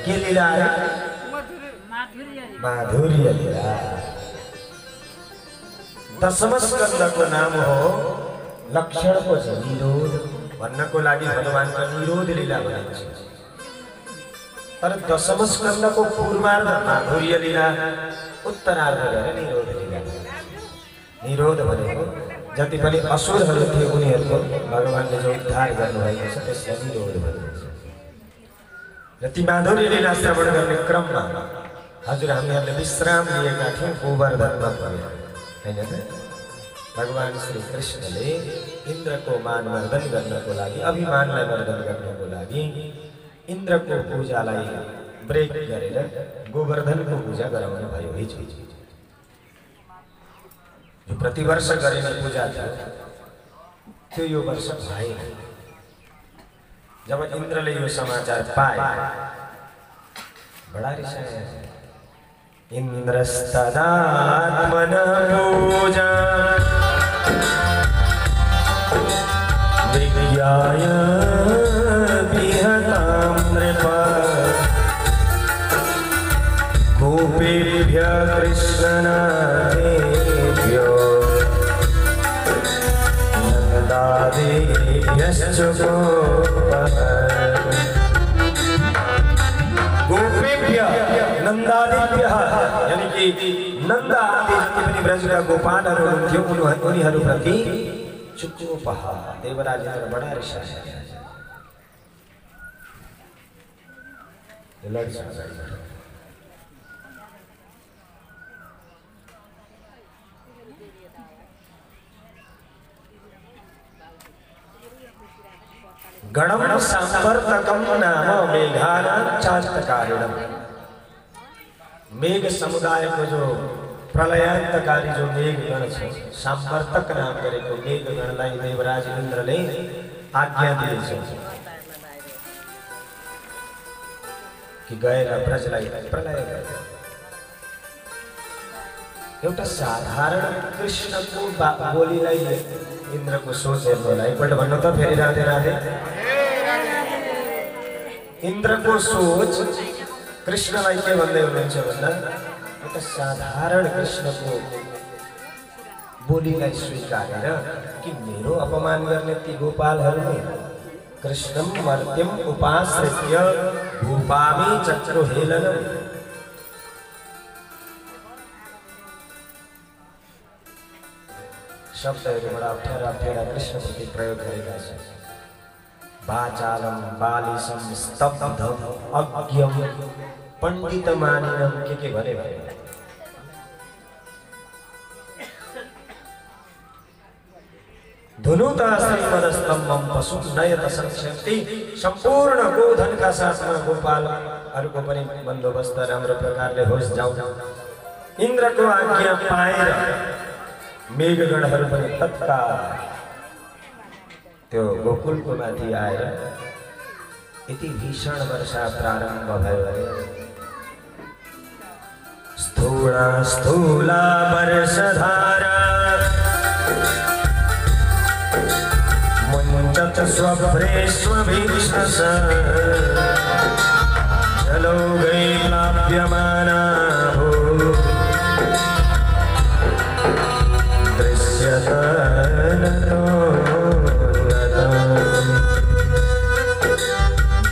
के लीला है? माधुर्य लीला। दशम स्कंदको नाम हो लक्षणको छ निरोध भन्नको लागि भगवानको निरोध लीला भनिन्छ। तर दशम स्कंदको पूर्वार्ध माधुर्य लीला, उत्तरार्ध गएर निरोध लीला। निरोध भनेको जति पनि असुरहरू थिए उनीहरूको भगवानले जो उद्धार गर्नुभएको छ त्यसलाई निरोध भनिन्छ। र ती माधुर्य लीला श्रवण गर्ने क्रममा हजुर हामीहरूले विश्राम लिएका थियौँ गोवर्धनमा पुगेर, हैन त? भगवान श्री कृष्णले इन्द्रको मानवर्धन गर्नको लागि, अभिमानलाई वर्धन गर्नको लागि इन्द्रको पूजालाई ब्रेक गरेर गोवर्धनको पूजा गराउनु भयो। हिजो जो प्रतिवर्ष गरिने पूजा थियो त्यो यो वर्ष भएन। जब इन्द्रले यो समाचार पाए बडा रिसाए। इन्द्रस्तदात्मनः पूजा विज्ञाय विहतां नृपा गोपेभ्यः कृष्णनाथेभ्यो नन्दादेभ्यश्च गोपेभ्यः नन्दादेभ्यः, यानी कि नन्दा आदि जति पनि ब्रजका गोपालहरू हुन्थ्यो उनीहरूप्रति चुकोपः देवराजले बडा रिसाए। गणम संवर्तकम नाम मेघानां चान्तकारिणम। मेघ समुदाय को जो प्रलयांतकारी जो मेघ गण छ, संवर्तक नाम गरेको मेघ गणलाई देवराज इन्द्रले आज्ञा दिएछ कि गएर ब्रजलाई प्रलय गर। एउटा साधारण कृष्णको बोलीलाई इन्द्रको सोच हेर्नुलाई एकपल्ट भन्नु त फेरि राधे राधे। इन्द्रको सोच कृष्णलाई के भन्दै हुनुहुन्छ भन्दा एउटा साधारण कृष्णको बोलीलाई स्वीकारेर कि मेरो अपमान गर्ने ती गोपालहरूले कृष्णम मर्त्यम उपाश्रित्य भूपामी चक्रुहेलनम। शब्दहरू बडा अप्ठ्यारा कृष्णप्रति प्रयोग गरेका छन्। वाचालम बालिसम स्तब्धम अज्ञम पण्डितमानिनम के भने धुनुता श्रीमदस्तम्भम पशु नयत संक्षेप्ति। सम्पूर्ण गोधनका साथमा गोपालहरूको पनि बन्दोबस्त राम्रो प्रकारले होस् जाऊ। इन्द्रको आज्ञा पाएर मेघगणहरू पनि तत्काल त्यो गोकुलको माथि आएर यति भीषण वर्षा प्रारम्भ भयो भने स्थूला स्थूला वर्षधारा मुञ्चत स्वप्रेष्वभीष्णस जलौघै प्लाव्यमाना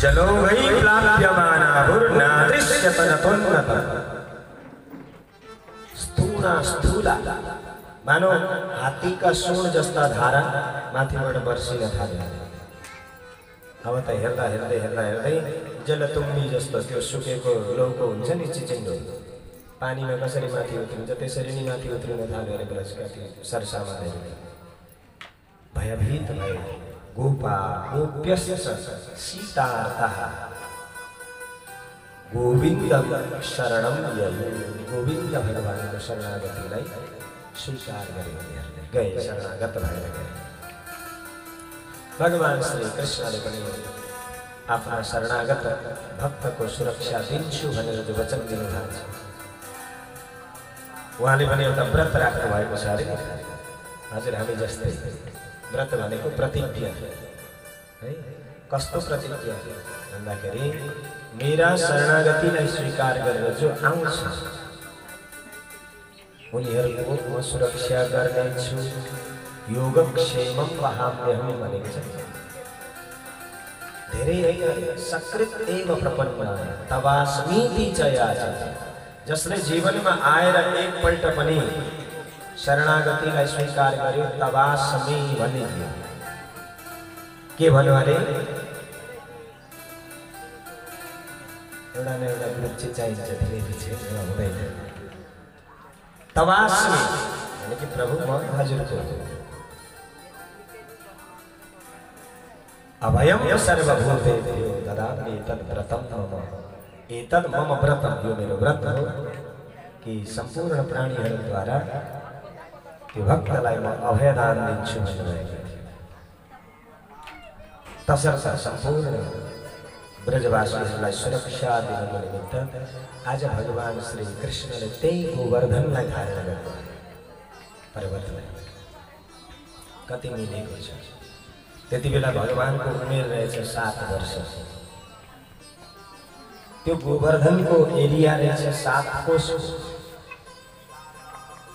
जलौघै प्लाव्यमानाहुर्नादृश्यतनतोन्नत। स्थूला स्थूला मानो हात्तीका सूँड जस्ता धारा माथिबाट बर्सिन थाले। अब त हेर्दा हेर्दै हेर्दा हेर्दै जलतुम्बी जस्तो त्यो सुकेको लौको हुन्छ नि चिचिङ्गो, पानीमा कसरी माथि उत्रिन्छ त्यसरी नै माथि उत्रिन थाल्यो अरे ब्रजका त्यो सरसामाहरू। भयभीत भए गोपा गोप्यश्च सीतार्थः गोविन्द शरणम ययु। गोविन्द भगवानको शरणागतिलाई स्वीकार गरे उनीहरूले, गए शरणागत भएर गए। भगवान श्री कृष्णले पनि आफ्ना शरणागत भक्तको सुरक्षा दिन्छु भनेर जो वचन दिनुभएको छ, उहाँले पनि एउटा व्रत राख्नु भएको छ अरे। हजुर हामी जस्तै व्रत भनेको प्रतिज्ञा है। कस्तो प्रतिज्ञा भन्दाखेरि मेरा शरणागतिलाई स्वीकार गरेर जो आउँछ उनीहरूको म सुरक्षा गर्नेछु, योगक्षेमम वहाम्यहम् भनेको छ। धेरै सकृत एव प्रपन्न तवास्मीति च याचते, जसले जीवनमा आएर एकपल्ट पनि शरणागतिलाई स्वीकार गर्यो तवास्मी भन्ने थियो। के भन्नु अरे एउटा न एउटा ग्रुप चाहिँ चाहिन्छ, धेरै पछि हुँदैन। तवास्मी यानी कि प्रभु म हजुरको अभयम सर्वभूतेभ्यो ददामि तद्व्रतम मम, एतद् मम व्रतम, यो मेरो व्रत हो कि सम्पूर्ण प्राणीहरूद्वारा त्यो भक्तलाई म अभयदान दिन्छु भन्नुभएको थियो। तसर्थ सम्पूर्ण ब्रजवासीहरूलाई सुरक्षा दिनको निमित्त आज भगवान श्री कृष्णले त्यही गोवर्धनलाई धारण गर्नु पर्वतलाई। कति मिलेको छ। त्यति बेला भगवानको उमेर रहेछ 7 वर्ष। त्यो गोवर्धनको एरिया रहेछ 7 कोश।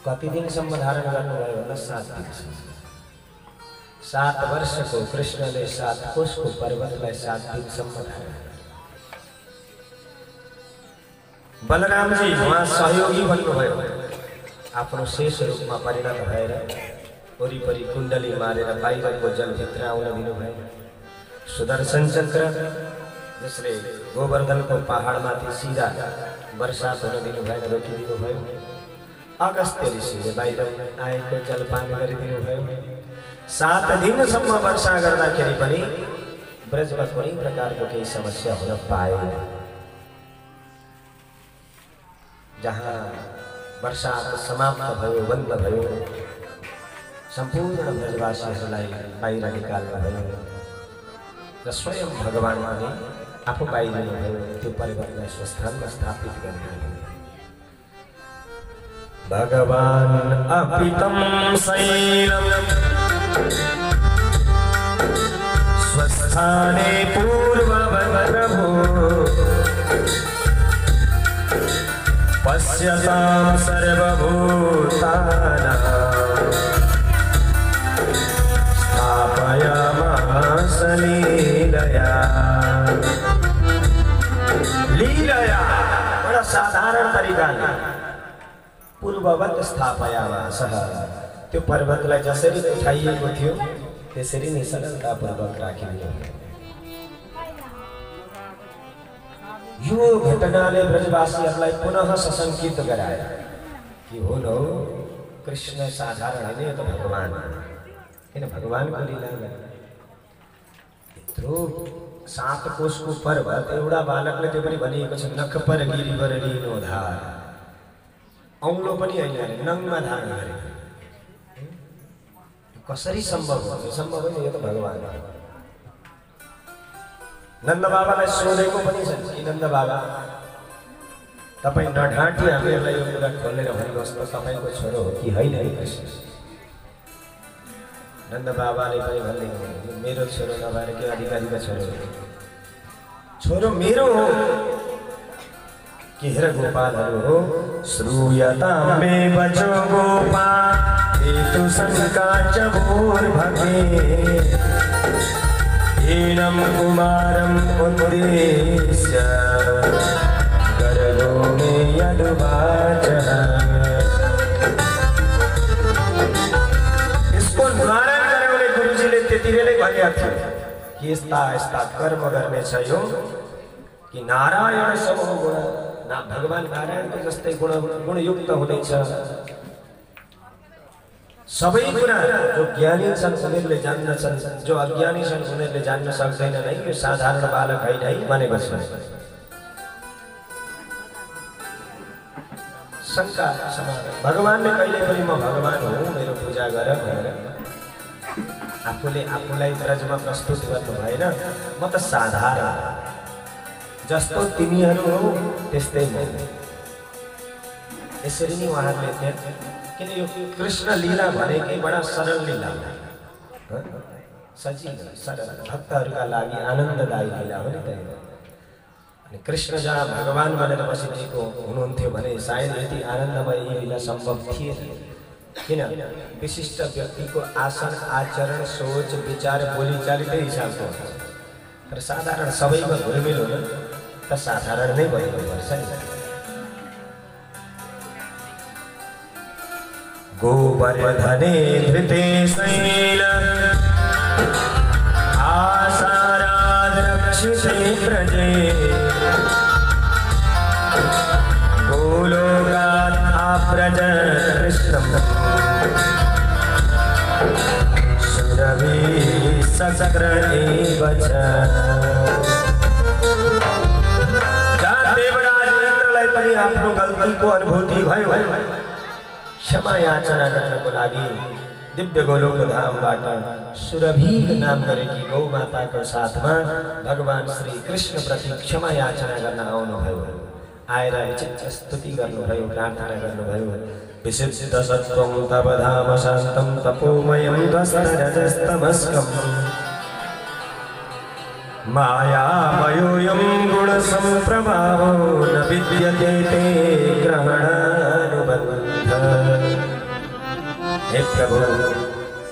कति दिनसम्म धारण गर्नुभयो होला? 7 दिनसम्म। 7 वर्षको कृष्णले 7 कोशको पर्वतलाई 7 दिनसम्म धारण। बलरामजी उहाँ सहयोगी बन्नुभयो, आफ्नो शेष रूपमा परिणत भएर वरिपरि कुण्डली मारेर बाहिरको जलभित्र आउन दिनुभयो। सुदर्शन चक्र जसले गोवर्धनको पहाडमाथि सिधा वर्षात हुन दिनु भएन, रोकिदिनु भयो। अगस्त्य ऋषिले बाहिर आएको जलपान गरिदिनु भयो। 7 दिनसम्म वर्षा गर्दाखेरि पनि ब्रजमा कुनै प्रकारको केही समस्या हुन पाएन। जहाँ वर्षात समाप्त भयो, बन्द भयो, सम्पूर्ण ब्रजवासीहरूलाई बाहिर निकाल्नुभयो र स्वयं भगवान पनि आफू बाहिरिनुभयो। त्यो पर्वतलाई स्वस्थानमा स्थापित गरिदिनु। भगवान अपितम शैलम स्वस्थाने पूर्ववद्रभो पश्यतां सर्वभूतानां स्थापयामास लीलया। लीलया बड़ा साधारण तरिका पूर्ववत स्थापयामास, त्यो पर्वतलाई जसरी उठाइएको थियो त्यसरी नै सरलतापूर्वक राखिदियो। यो घटनाले ब्रजवासीहरूलाई पुनः सशंकित गरायो कि हो न हो कृष्ण साधारण होइन, यो त भगवान। किन भगवानको लीला यत्रो 7 कोशको पर्वत एउटा बालकले त्यो पनि भनिएको छ, नख पर गिरिवर लीनो धार। औँलो पनि होइन अरे, नङमा धारण गरे। कसरी सम्भव हो? सम्भव होइन, यो त भगवान हो। नन्द बाबालाई सोधेको पनि छ कि नन्द बाबा तपाईँ नढाँटी हामीहरूलाई यो कुरा खोलेर भन्नुहोस् त, तपाईँको छोरो हो कि होइन? नन्द बाबाले पनि भनिदिनु, मेरो छोरो नभएर के अधिकारीको छोरो हो? छोरो मेरो हो कि हेर गोपालहरू हो। श्रूयतां मे वचो गोपाल हेतु शङ्का च भूर्भगे हीनं कुमारम् उद्देश्य गर्भो मे यदुवाचः। इसको निवारण गर्ने वाले गुरुजीले त्यति बेलै भनेका थियो कि यस्ता यस्ता कर्म गर्ने छ यो कि नारायण समूह गुण, भगवान नारायणको जस्तै गुणयुक्त हुनेछ। सबै कुरा जो ज्ञानी छन् उनीहरूले जान्दछन्, जो अज्ञानी छन् उनीहरूले जान्न सक्दैनन् है। यो साधारण बालक होइन है भनेको छ। शङ्का भगवानले कहिले पनि म भगवान हो मेरो पूजा गर भनेर आफूले आफूलाई ब्रजमा प्रस्तुत गर्नु भएन। म त साधारण, जस्तो तिमीहरू हो त्यस्तै म। यसरी नै उहाँहरूले किन यो कृष्ण लीला भनेकै बडा सरल लीला, सजिलो सरल भक्तहरूका लागि आनन्ददायी लीला हो नि त। अनि कृष्ण जहाँ भगवान बनेर बसिरहेको हुनुहुन्थ्यो भने सायद यति आनन्दमय यो लीला सम्भव थिएन। किन? विशिष्ट व्यक्तिको आसन आचरण सोच विचार बोलीचालीकै हिसाबको हुन्छ। तर साधारण सबैमा घुलमिल हुन त साधारण नै भइनुपर्छ नि। गोवर्धने धृते शैल आसाराद रक्षिते प्रजे गोलोकात् आव्रजत् कृष्णम् सुरभिः सचक्र एव च। देवराज इन्द्रलाई पनि आफ्नो गल्तीको अनुभूति भयो। क्षमा याचना गर्नको लागि दिव्य गोलोक धामबाट सुरभि नाम गरेकी गौ माताको साथमा भगवान श्री कृष्ण प्रति क्षमा याचना गर्न आउनुभयो। आएर विचित्र स्तुति गर्नुभयो, प्रार्थना गर्नुभयो। विशुद्ध सत्त्वं तव धाम शान्तं तपोमयं ध्वस्तरजस्तमस्कम् मायामयोऽयं गुणसम्प्रभावो न विद्यते ते ग्रहणानुबन्धः। हे प्रभु,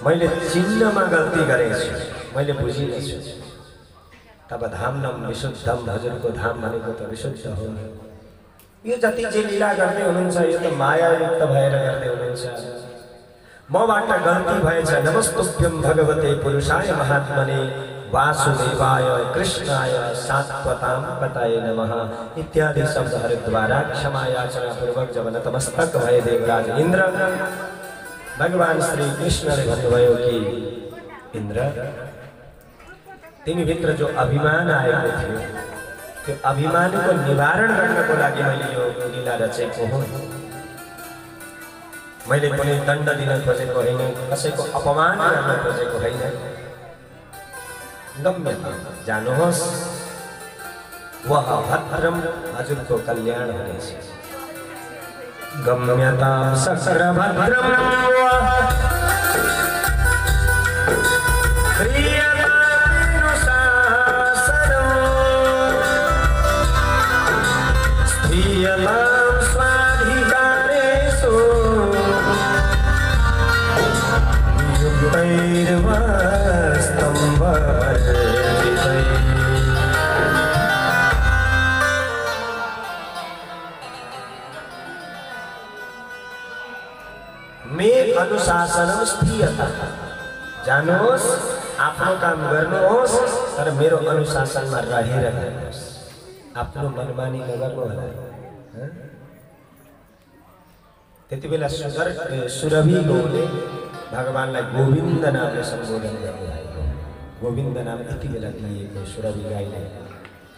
मैले चिन्हमा गल्ती गरेछु, मैले बुझिरहेछु। तब धामनम विशुद्धम, हजुरको धाम भनेको त विशुद्ध हो। यो जति जे लीला गर्दै हुनुहुन्छ यो त मायायुक्त भएर गर्दै हुनुहुन्छ। मबाट गल्ती भएछ। नमस्तुभ्यं भगवते पुरुषाय महात्मने वासुदेवाय कृष्णाय सात्वतां पतये नमः इत्यादि शब्दहरूद्वारा क्षमा याचना पूर्वक जब नतमस्तक भए देवराज इन्द्र, भगवान श्री कृष्णले भन्नुभयो कि इन्द्र, तिमीभित्र जो अभिमान आएको थियो त्यो अभिमानको निवारण गर्नको लागि मैले यो लीला रचेको हुँ। मैले कुनै दण्ड दिन खोजेको होइन, कसैको अपमान गर्न खोजेको होइन। गम्यता जानुहोस्, वह भद्रम, हजुरको कल्याण हुनेछ। गम्यतां सक्र अनुशासनम स्थिरता। जानुहोस्, आफ्नो काम गर्नुहोस्, तर मेरो अनुशासनमा रहेर गर्नुहोस्। आफ्नो मनमानी नगर्नु होला। त्यति बेला सुरभि गौले भगवानलाई गोविन्द नामले सम्बोधन गर्नुभएको। गोविन्द नाम यति बेला दिएको सुरभि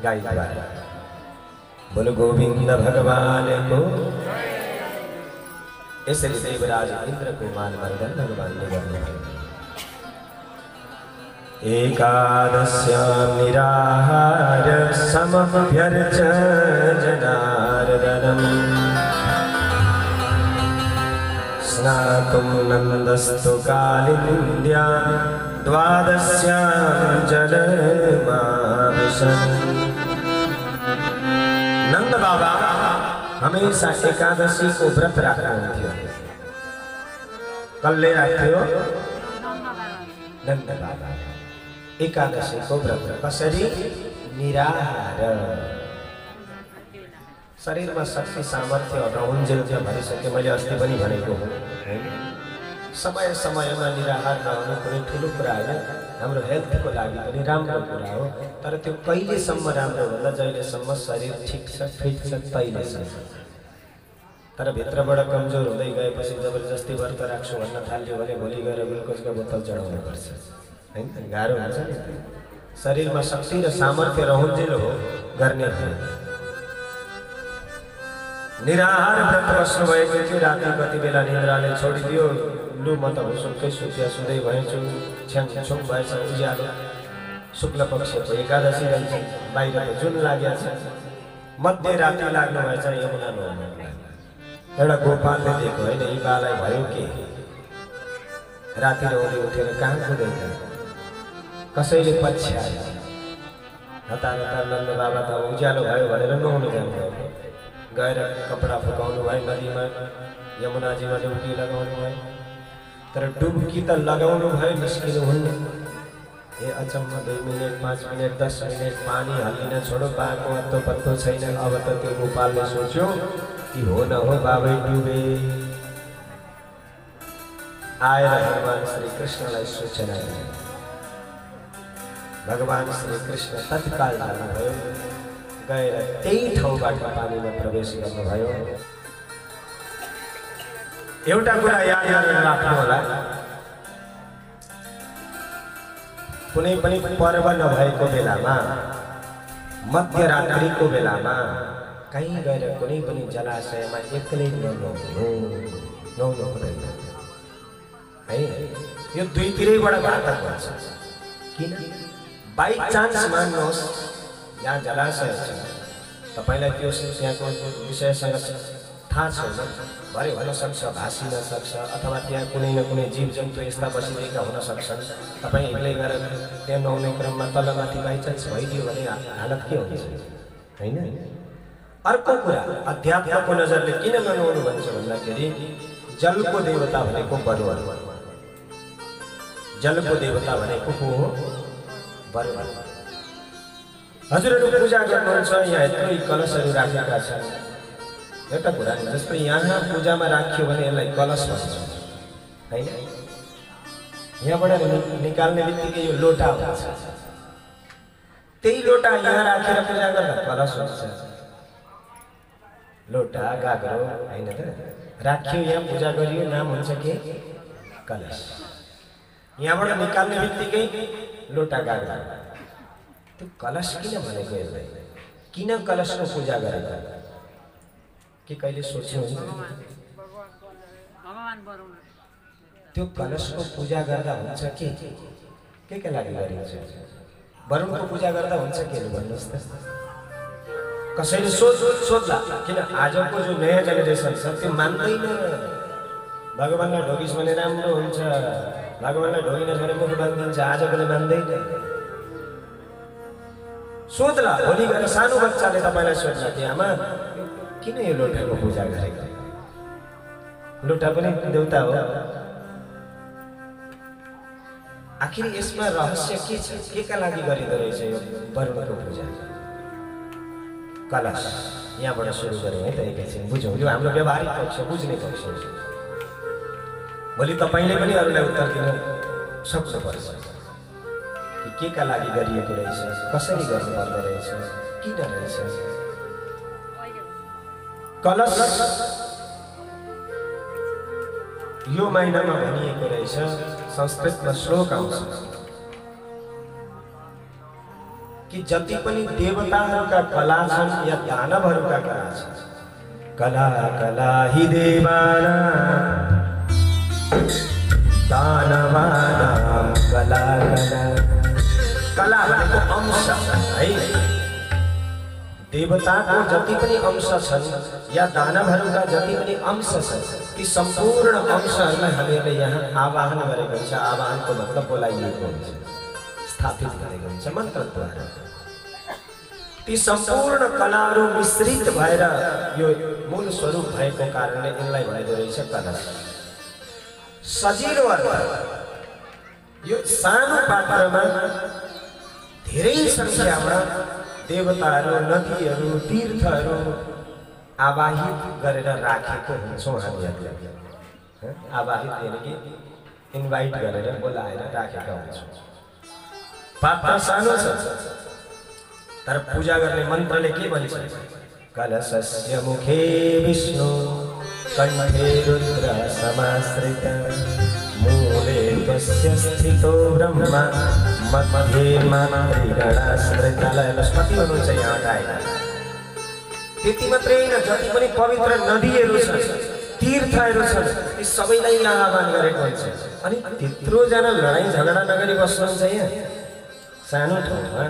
गाईद्वारा। बोलो गोविन्द भगवानको। यसरी देवराज इन्द्रको मानवर्धन भगवानले गर्नुभयो। एकादश्यां निराहार समभ्यर्च जनार्दनम् स्नातुं नन्दस्तु कालिन्द्यां द्वादश्यां जलमाविशन्। नंद बाबा हमेशा एकादशी को व्रत राख्नुहुन्थ्यो। कसले राख्थ्यो? नंद बाबा एकादशी को व्रत। कसरी? निराहार। शरीर में शक्ति सामर्थ्य रहउन्जेल भनिसके। मैले अस्ति पनि भनेको हो, समय समयमा निराहार रहनु कुनै ठुलो कुरा होइन, हाम्रो हेल्थको लागि पनि राम्रो कुरा हो। तर त्यो कहिलेसम्म राम्रो भन्दा जहिलेसम्म शरीर ठिक छ, फिट छ, तहिलेसम्म। तर भित्रबाट कमजोर हुँदै गएपछि जबरजस्ती व्रत राख्छु भन्न थाल्यो भने भोलि गएर ग्लुकोजको बोतल चढाउनु पर्छ, हैन? गाह्रो हुन्छ नि। शरीरमा शक्ति र सामर्थ्य रहउन्जेल हो गर्ने। निराहार व्रत बस्नुभएको थियो। राति कति बेला निन्द्राले छोडिदियो। लु म त हुसुक्कै सुत्या सुँदै भएछु। छ्याङछुङ भएछ उज्यालो। शुक्ल पक्षको एकादशी रहेछ। बाहिर त जुन लागेको छ। मध्य राति लाग्नु भएछ यमुना नुहाउनको लागि। एउटा गोपालले दिएको होइन, यी बालाई भयो के? राति रौँदै उठेर कहाँ कुदैछ? कसैले पछ्यायो। हतार हतार नन्द बाबा त उज्यालो भयो भनेर नुहाउनु जानुभयो। गएर कपडा फुकाउनु भयो, नदीमा यमुनाजीमा डुब्की लगाउनु भयो। तर डुब्की त लगाउनु भयो, निस्किनु हुन्न। ए अचम्म 2 मिनेट 5 मिनेट 10 मिनेट पानी हल्लिन छोडो, पाएको अत्तो पत्तो छैन। अब त त्यो गोपालले सोच्यो कि हो न हो बाबै डुबे। आएर भगवान श्री कृष्णलाई सूचना दिए। भगवान श्री कृष्ण तत्काल जानुभयो, गएर त्यही ठाउँबाट पानीमा प्रवेश गर्नुभयो। एउटा कुरा याद गरेर राख्नु होला, कुनै पनि पर्व नभएको बेलामा, मध्यरात्रिको बेलामा कहीँ गएर कुनै पनि जलाशयमा एक्लै नुहाउनु हुँदैन है। यो दुईतिरैबाट घातक हुन्छ। किन? बाई चान्स मान्नुहोस् यहाँ जलाशय छ, तपाईलाई त्यो त्यहाँको विषयसँग थाहा छैन, भरे हुन सक्छ भासिन सक्छ, अथवा त्यहाँ कुनै न कुनै जीव जन्तु यस्ता बसिरहेका हुन सक्छन्। तपाईँ एक्लै गएर त्यहाँ नुहाउने क्रममा तलमाथि बाई चान्स भइदियो भने हालत के हुन्छ होइन? अर्को कुरा, अध्यात्मको नजरले किन ननुहाउनु भन्छ भन्दाखेरि जलको देवता भनेको बरुवा। जलको देवता भनेको को हो? बरुवा। हजुरहरू पूजा गर्नुहुन्छ, यहाँ यत्रो कलशहरू राखेका छन्। एउटा कुरा नि, जस्तै यहाँ पूजामा राखियो भने यसलाई कलश भन्छ होइन? यहाँबाट निकाल्ने बित्तिकै यो लोटा हुन्छ। त्यही लोटा यहाँ राखेर पूजा गर्दा कलश हुन्छ। लोटा गाग्रो होइन त, राखियो यहाँ पूजा गरियो, नाम हुन्छ के? कलश। यहाँबाट निकाल्ने बित्तिकै लोटा गाग्रो। त्यो कलश किन भनेको यसलाई? किन कलशको पूजा गरेको? के कहिले सोच्नु? त्यो कलशको पूजा गर्दा हुन्छ के लागि गरिन्छ? वरुणको पूजा गर्दा हुन्छ के भन्नुहोस् त? कसैले सोध्ला। किन आजको जो नयाँ जेनेरेसन छ त्यो मान्दैन। भगवानलाई ढोगिस् भने राम्रो हुन्छ, भगवानलाई ढोगिनस् भने मुख बाँधिन्छ। आजकोले मान्दैन। सोध्ला, भोलि गएर सानो बच्चाले तपाईँलाई सोध्ला कि आमा किन यो लोटाको पूजा गरेको? लोटा पनि देवता हो। आखिर यसमा रहस्य के छ? के का लागि गरिँदो रहेछ यो वरुणको पूजा? कलश। यहाँबाट सुरु गरौँ है त, एकैछिन बुझौँ। यो हाम्रो व्यवहारिक पक्ष, बुझ्ने पक्ष। भोलि तपाईँले पनि अरूलाई उत्तर दिन सक्नुपर्छ कि के का लागि गरिएको रहेछ, कसरी गर्नुपर्दो रहेछ, किन रहेछ। कलश यो महिनामा भनिएको रहेछ। संस्कृतमा श्लोक आउँछ कि जति पनि देवताहरूका कला छन् या दानवहरूका कला छन्, कला कला हि देवानां दानवानां कला कला। कला भनेको अंश है। देवताको जति पनि अंश छन् या दानवहरूका जति पनि अंश छन्, ती सम्पूर्ण अंशहरूलाई हामीले यहाँ आवाहन गरेको हुन्छ। आवाहनको मतलब बोलाइएको हुन्छ, स्थापित गरेको हुन्छ मन्त्रद्वारा। ती सम्पूर्ण कलाहरू मिश्रित भएर यो मूल स्वरूप भएको कारणले यसलाई भनिँदो रहेछ कलश। सजिलो अर्थ, यो सानो पात्रमा धेरै सङ्ख्यामा देवताहरू, नदीहरू, तीर्थहरू आवाहित गरेर राखेको हुन्छौँ हामीहरूले। आवाहित यानि कि इन्भाइट गरेर बोलाएर राखेका हुन्छौँ। पात्र सानो छ तर पूजा गर्ने मन्त्रले के भन्छ? कलशस्य मुखे विष्णु कण्ठे रुद्र समाश्रित मूले तस्य स्थितो ब्रह्मा मध्ये मातृगणाश्रितलाई लक्ष्मी हुनुहुन्छ यहाँ आएका। त्यति मात्रै होइन, जति पनि पवित्र नदीहरू छन्, तीर्थहरू छन्, ती सबैलाई यहाँ आह्वान गरेको हुन्छ। अनि त्यत्रोजना लडाइँ झगडा नगरी बस्नुहुन्छ यहाँ सानो ठाउँमा।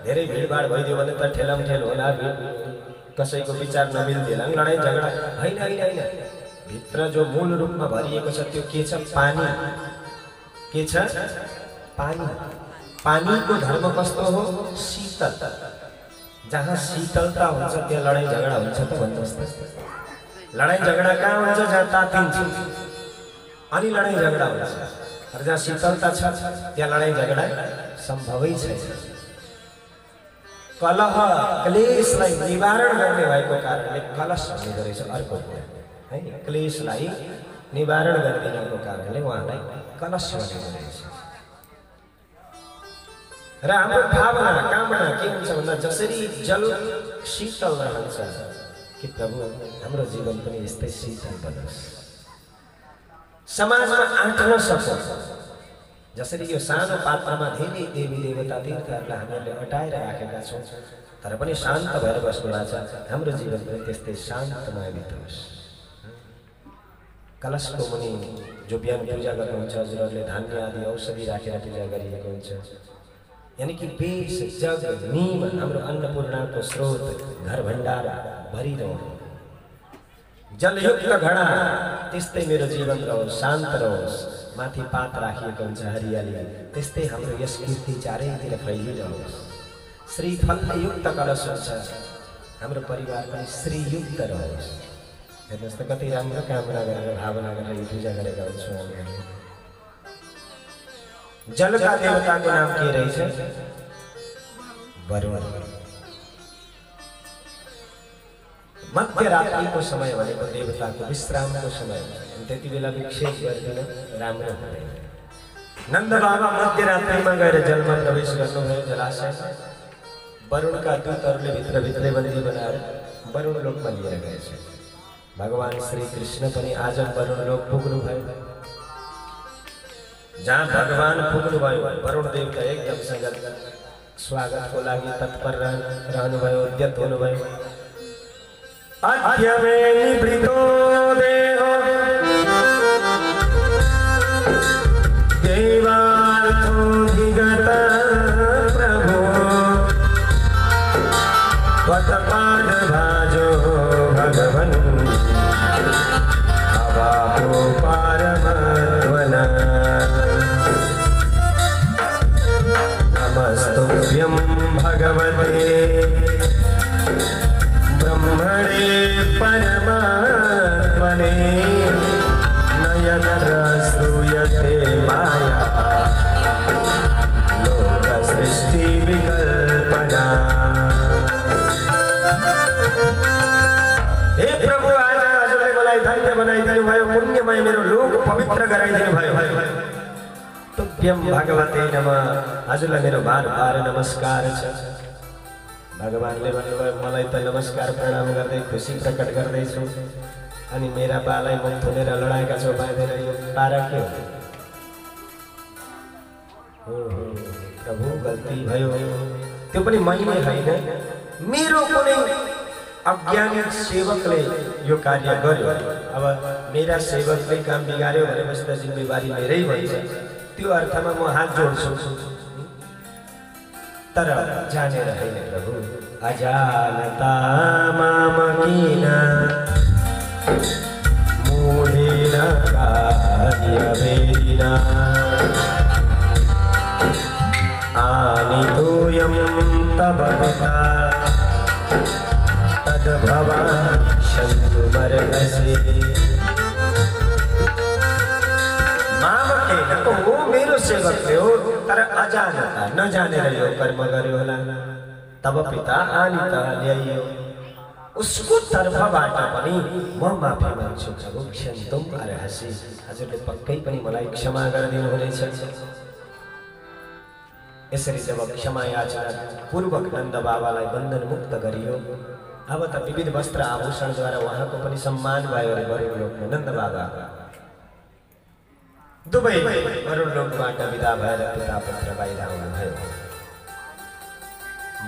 धेरै भिडभाड भइदियो भने त ठेलमठेल होला, कसैको विचार नमिल्दैन, लडाइँ झगडा होइन होइन होइन। भित्र जो मूल रूपमा भरिएको छ त्यो के छ? पानी। के छ? पानी। पानी को धर्म कस्तो हो? शीतल। जहाँ शीतलता हुन्छ त्यहाँ लडाई झगडा हुन्छ त भन्नुहोस् त। लडाई झगडा कहाँ हुन्छ? जहाँ तातिन्छ अनि लडाई झगडा हुन्छ। र जहाँ शीतलता छ त्यहाँ लडाई झगडा सम्भवै छैन। कलह क्लेशलाई निवारण गर्ने भएको कारणले कलश भनेको रहेछ अर्को कुरा है। क्लेशलाई निवारण गरिदिनको कारणले उहाँलाई कलश भनेको रहेछ। र हाम्रो भावना कामना के हुन्छ भन्दा जसरी जल शीतल रहन्छ कि प्रभु हाम्रो जीवन पनि यस्तै शीतल बनोस्, समाजमा आँट्न सकोस्। जसरी यो सानो पात्रमा धेरै देवी देवता तीर्थहरूलाई हामीले अटाएर राखेका छौँ तर पनि शान्त भएर बस्नु भएको छ, हाम्रो जीवन पनि त्यस्तै शान्तमय बितोस्। कलशको मुनि जो बिहान पूजा गर्नुहुन्छ हजुरहरूले धान्य आदि औषधि राखेर पूजा गरिएको हुन्छ। यानी कि बेस जग नीम हाम्रो अन्नपूर्णाको स्रोत घर भण्डार भरिरहनु। जलयुक्त घडा त्यस्तै मेरो जीवन रहोस्, शान्त रहोस्। माथि पात राखिएको हुन्छ हरियाली, त्यस्तै हाम्रो यस कीर्ति चारैतिर फैलिरहोस्। श्रीफलयुक्त कलश हुन्छ, हाम्रो परिवार पनि श्रीयुक्त रहोस्। हेर्नुहोस् त कति राम्रो कामना गरेर भावना गरेर यो पूजा गरेका हुन्छौँ हामीले। जलका देवताको नाम के रहेछ? वरुण। मध्यरात्रिको समय भनेको देवताको विश्रामको समय, त्यति बेला विक्षेप गरिदिन राम्रो हुँदैन। नन्द बाबा मध्यरात्रिमा गएर जलमा प्रवेश गर्नुभयो जलाशयमा। वरुणका दूतहरूले भित्रभित्रै बन्दी बनाएर वरुण लोकमा लिएर गएछ। भगवान श्री कृष्ण पनि आज वरुण लोक पुग्नुभयो। जहाँ भगवान पुग्नुभयो वरुण देवता एकदमसँग स्वागतको लागि तत्पर रहनुभयो, उद्यत हुनुभयो। अद्य मे निवृतो देहो देवार्थोऽधिगत प्रभो त्वत्पादभाजो भगवन् अवापो पारमध्वना। नमस्तुभ्यं भगवते ब्रह्मणे परमात्मने न यत्र श्रूयते माया लोकसृष्टिविकल्पना। हे प्रभु आज हजुरले मलाई धन्य बनाइदिनु भयो, पुण्यमय मेरो लोक पवित्र गराइदिनु भयो। तुभ्यं भगवते नमः। हजुरलाई मेरो बार बार नमस्कार छ। भगवानले भन्नुभयो मलाई त नमस्कार प्रणाम गर्दै खुसी प्रकट गर्दैछु, अनि मेरा बालाई मुख थुनेर लडाएका छौ बाँधेर, यो पारा के हो? प्रभु गल्ती भयो, त्यो पनि मैले होइन, मेरो कुनै अज्ञानी सेवकले यो कार्य गर्यो। अब मेरा सेवकले काम बिगार्यो भनेपछि त जिम्मेवारी मेरै भन्छ। त्यो अर्थमा म हात जोड्छु, तर जानेर होइन प्रभु। अजानता मामकीन मूढेन कार्यवेदिना आनीतोऽयं तव पिता तद्भवान् शन्तुमर्हसि। मामकेन वो मेरो सेवक हो, तर अजानता नजानेर यो कर्म गर्यो होला। तब पिता आनित ल्याइयो, उसको तर्फबाट पनि म माफी माग्छु प्रभु। क्षन्तुम अर्हसि, हजुरले पक्कै पनि मलाई क्षमा गरिदिनु हुनेछ। यसरी जब क्षमा याचना पूर्वक नन्द बाबालाई बन्धन मुक्त गरियो, अब त विविध वस्त्र आभूषणद्वारा उहाँको पनि सम्मान भयो अरे वरुण लोकमा। नन्द बाबा दुवै वरुण लोकबाट विदा भएर पिता पुत्र बाहिर आउनुभयो।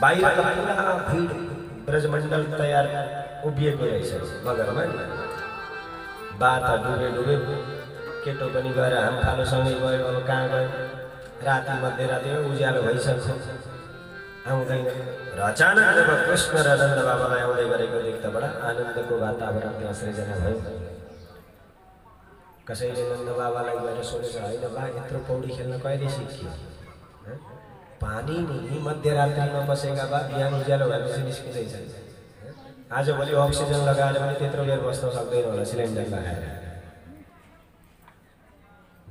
बाहिर पुरा भिड ब्रजमण्डल तयार उभिएको रहेछ बगरमा। बात डुबे डुबे केटो पनि गएर हामफालोसँगै गयो। अब कहाँ गयो? राति मध्यराति उज्यालो भइसक्छ, आउँदैन। र अचानक जब कृष्ण र नन्द बाबालाई आउँदै गरेको देख्दा बडा आनन्दको वातावरण त्यहाँ सृजना भयो। कसैले नन्द बाबालाई गएर सोधेछ, होइन बा यत्रो पौडी खेल्न कहिले सिक्यो? पानी नि मध्यरात्रिमा बसेका बा बिहान उज्यालो भएपछि निस्किँदैछ। आजभोलि अक्सिजन लगाएर पनि त्यत्रो बेर बस्न सक्दैन होला सिलिन्डर लगाएर।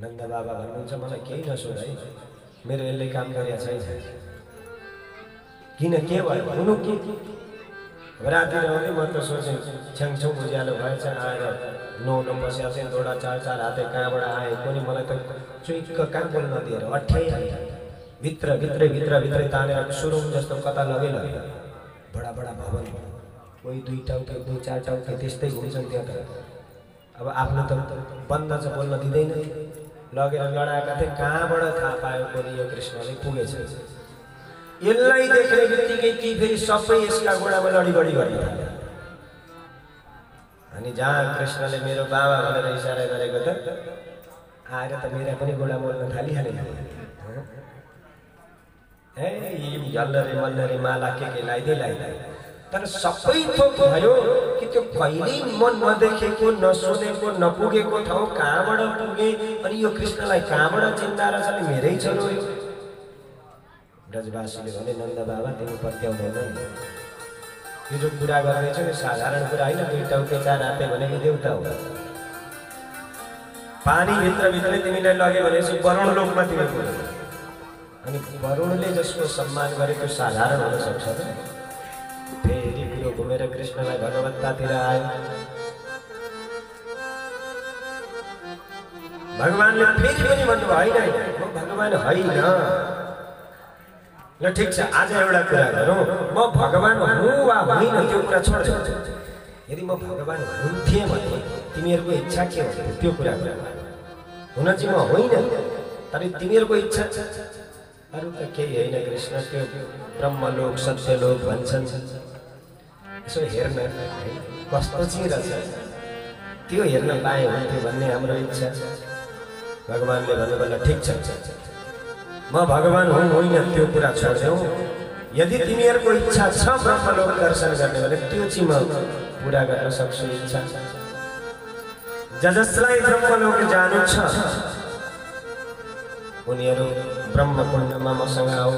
नन्द बाबा भन्नुहुन्छ मलाई केही नसोध है, मेरो यसले काम गरेको छैन। किन के भयो हुनु के? राति आउने म त सोचेँ छ्याङछुङ उज्यालो भएछ, आएर नुहाउन बसेको थिएँ, दोडा चार चार हाते कहाँबाट आए कोनी मलाई त चुइक्क काम गर्न नदिएर अठ्याइहाले। भित्र भित्रै भित्र भित्रै तानेर सुरुङ जस्तो कता लगे लगे। बडा बडा भवन कोही 2 टाउके कोही 4 टाउके त्यस्तै हुन्छन् त्यहाँ त। अब आफ्नो त बन्द चाहिँ बोल्न दिँदैन, लगेर लडाएका थिए। कहाँबाट थाहा पायो कोनी यो कृष्णले पुगेछ। यसलाई देख्ने बित्तिकै ती फेरि सबै यसका गोडामा लडीबडी गर्न थाले। अनि जहाँ कृष्णले मेरो बाबा भनेर इसारा गरेको त आएर त मेरा पनि गोडा मोल्न थालिहाले। ए यल्लरे मल्लरे माला के लाइदै लाइदै। तर सबै थोक भयो कि त्यो कहिल्यै मन नदेखेको नसुनेको नपुगेको ठाउँ कहाँबाट पुगे। अनि यो कृष्णलाई कहाँबाट चिन्ता रहेछ नि मेरै छोरो यो। ब्रजवासीले भने नन्द बाबा तिमी पत्याउँदैन, यो जो कुरा गर्दैछौ यो साधारण कुरा होइन, 2 टाउके 4 हाते भनेको देउता हो। पानी भित्र भित्रै तिमीलाई लग्यो भनेपछि वरुण लोकमा तिमी पुग्यौ। अनि वरुणले जसको सम्मान गरे त्यो साधारण हुन सक्छ त? फेरि कुरो घुमेर कृष्णलाई भगवत्तातिर आयो। भगवानले फेरि पनि भन्नुभयो होइन म भगवान होइन। ल ठिक छ, आज एउटा कुरा गरौँ, म भगवान हुँ वा होइन त्यो कुरा छोड्दै। यदि म भगवान हुन्थेँ भने तिमीहरूको इच्छा के हो त्यो कुरा हुन चाहिँ म होइन, तर तिमीहरूको इच्छा अरू त केही होइन। कृष्ण त्यो ब्रह्मलोक सत्यलोक भन्छन्, यसो हेर्न कस्तो चाहिँ रहेछ त्यो हेर्न पाए हुन्थ्यो भन्ने हाम्रो इच्छा। भगवानले भन्नुभयो ठिक छ, म भगवान हुँ होइन त्यो कुरा छोड्देऊ। यदि तिमीहरूको इच्छा छ ब्रह्मलोक दर्शन गर्ने भने त्यो चाहिँ म पुरा गर्न सक्छु इच्छा। जसलाई ब्रह्मलोक जानु छ उनीहरू ब्रह्मकुण्डमा मसँग आऊ।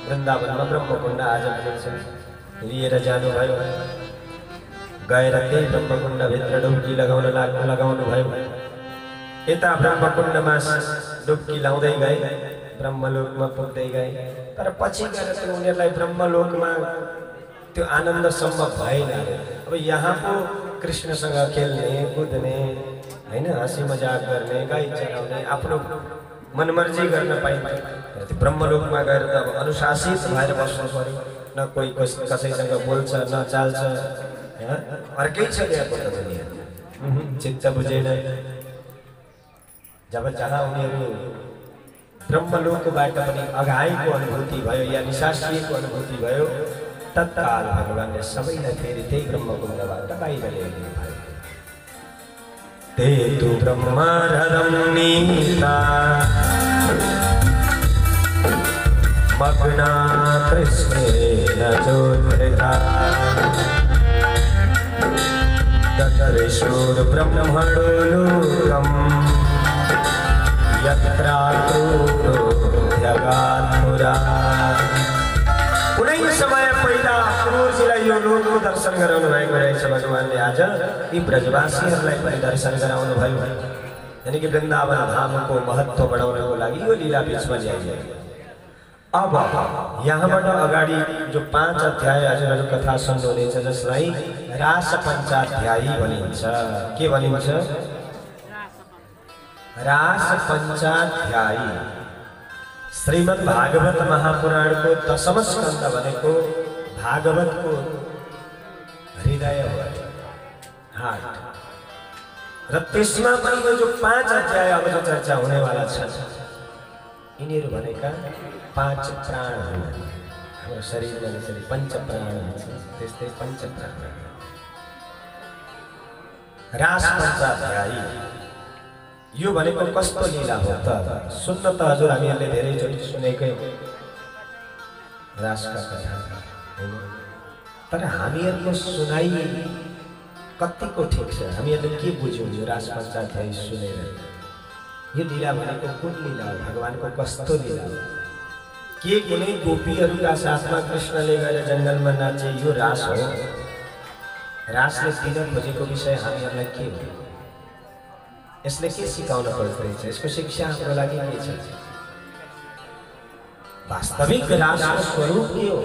वृन्दावनमा ब्रह्मकुण्ड आज लिएर जानुभयो। गएर त्यही ब्रह्मकुण्डभित्र डुब्की लगाउनु भयो। यता ब्रह्मकुण्डमा डुब्की लाउँदै गए, ब्रह्मलोकमा पुग्दै गए। तर पछि गएर त्यो उनीहरूलाई ब्रह्मलोकमा त्यो आनन्द सम्भव भएन। अब यहाँ पो कृष्णसँग खेल्ने कुद्ने होइन, हाँसी मजाक गर्ने, गाई चराउने, आफ्नो मनमर्जी गर्न पाइन्छ। त्यो ब्रह्मलोकमा गएर त अब अनुशासित भएर बस्नु पर्यो। न कोही कसैसँग बोल्छ न चाल्छ, अर्कै छ त्यहाँको त दुनियाँ, चित्त बुझेन। जब जहाँ उनीहरू ब्रह्मलोकबाट पनि अघाएको अनुभूति भयो या निशासिएको अनुभूति भयो, तत्काल भगवानले सबैलाई फेरि त्यही ब्रह्मकुण्डबाट बाहिर ल्याइदिनु भयो। ते तु ब्रह्मारहं नीता मग्ना कृष्णेन चोत्थिता ततरेषोर् ब्रह्मणो लोकम् यत्राक्रूरोऽध्यगात्मुरा। कुनै समय पहिला क्रूरजीलाई यो लोकको दर्शन गराउनु भएको रहेछ भगवानले। आज यी ब्रजवासीहरूलाई पनि दर्शन गराउनु भयो। यानी कि वृन्दावन धामको महत्व बढाउनको लागि यो लीला बीचमा ल्याइयो। अब यहाँबाट अगाडि जो 5 अध्याय हजुरहरू कथा सुन्नुहुनेछ जसलाई रास पञ्चाध्यायी भनिन्छ। के भनिन्छ? रास पञ्चाध्यायी। श्रीमद् भागवत महापुराणको 10औं स्कन्द भनेको भागवतको हृदय हो, हार्ट। र त्यसमा पनि यो जो 5 अध्याय अब जो चर्चा हुनेवाला छ यिनीहरू भनेका 5 प्राण हुन्। हाम्रो शरीरमा जसरी 5 प्राण हुन्छ त्यस्तै 5 प्राण। रास पञ्चाध्यायी यो भनेको कस्तो लीला हो त? सुन्न त हजुर हामीहरूले धेरैचोटि सुनेकै रासका कथा हैन, तर हामीहरूको सुनाइ कतिको ठिक छ? हामीहरूले के बुझ्यौँ यो रास पञ्चाध्यायी सुनेर? यो लीला भनेको कुन लीला हो? भगवानको कस्तो लीला हो? के कुनै गोपीहरूका साथमा कृष्णले गएर जङ्गलमा नाचे यो रास हो। रासले दिन खोजेको विषय हामीहरूलाई के हो? यसले के सिकाउन पर्छ? यसको शिक्षा हाम्रो लागि के छ? वास्तविक रासको स्वरूप के हो?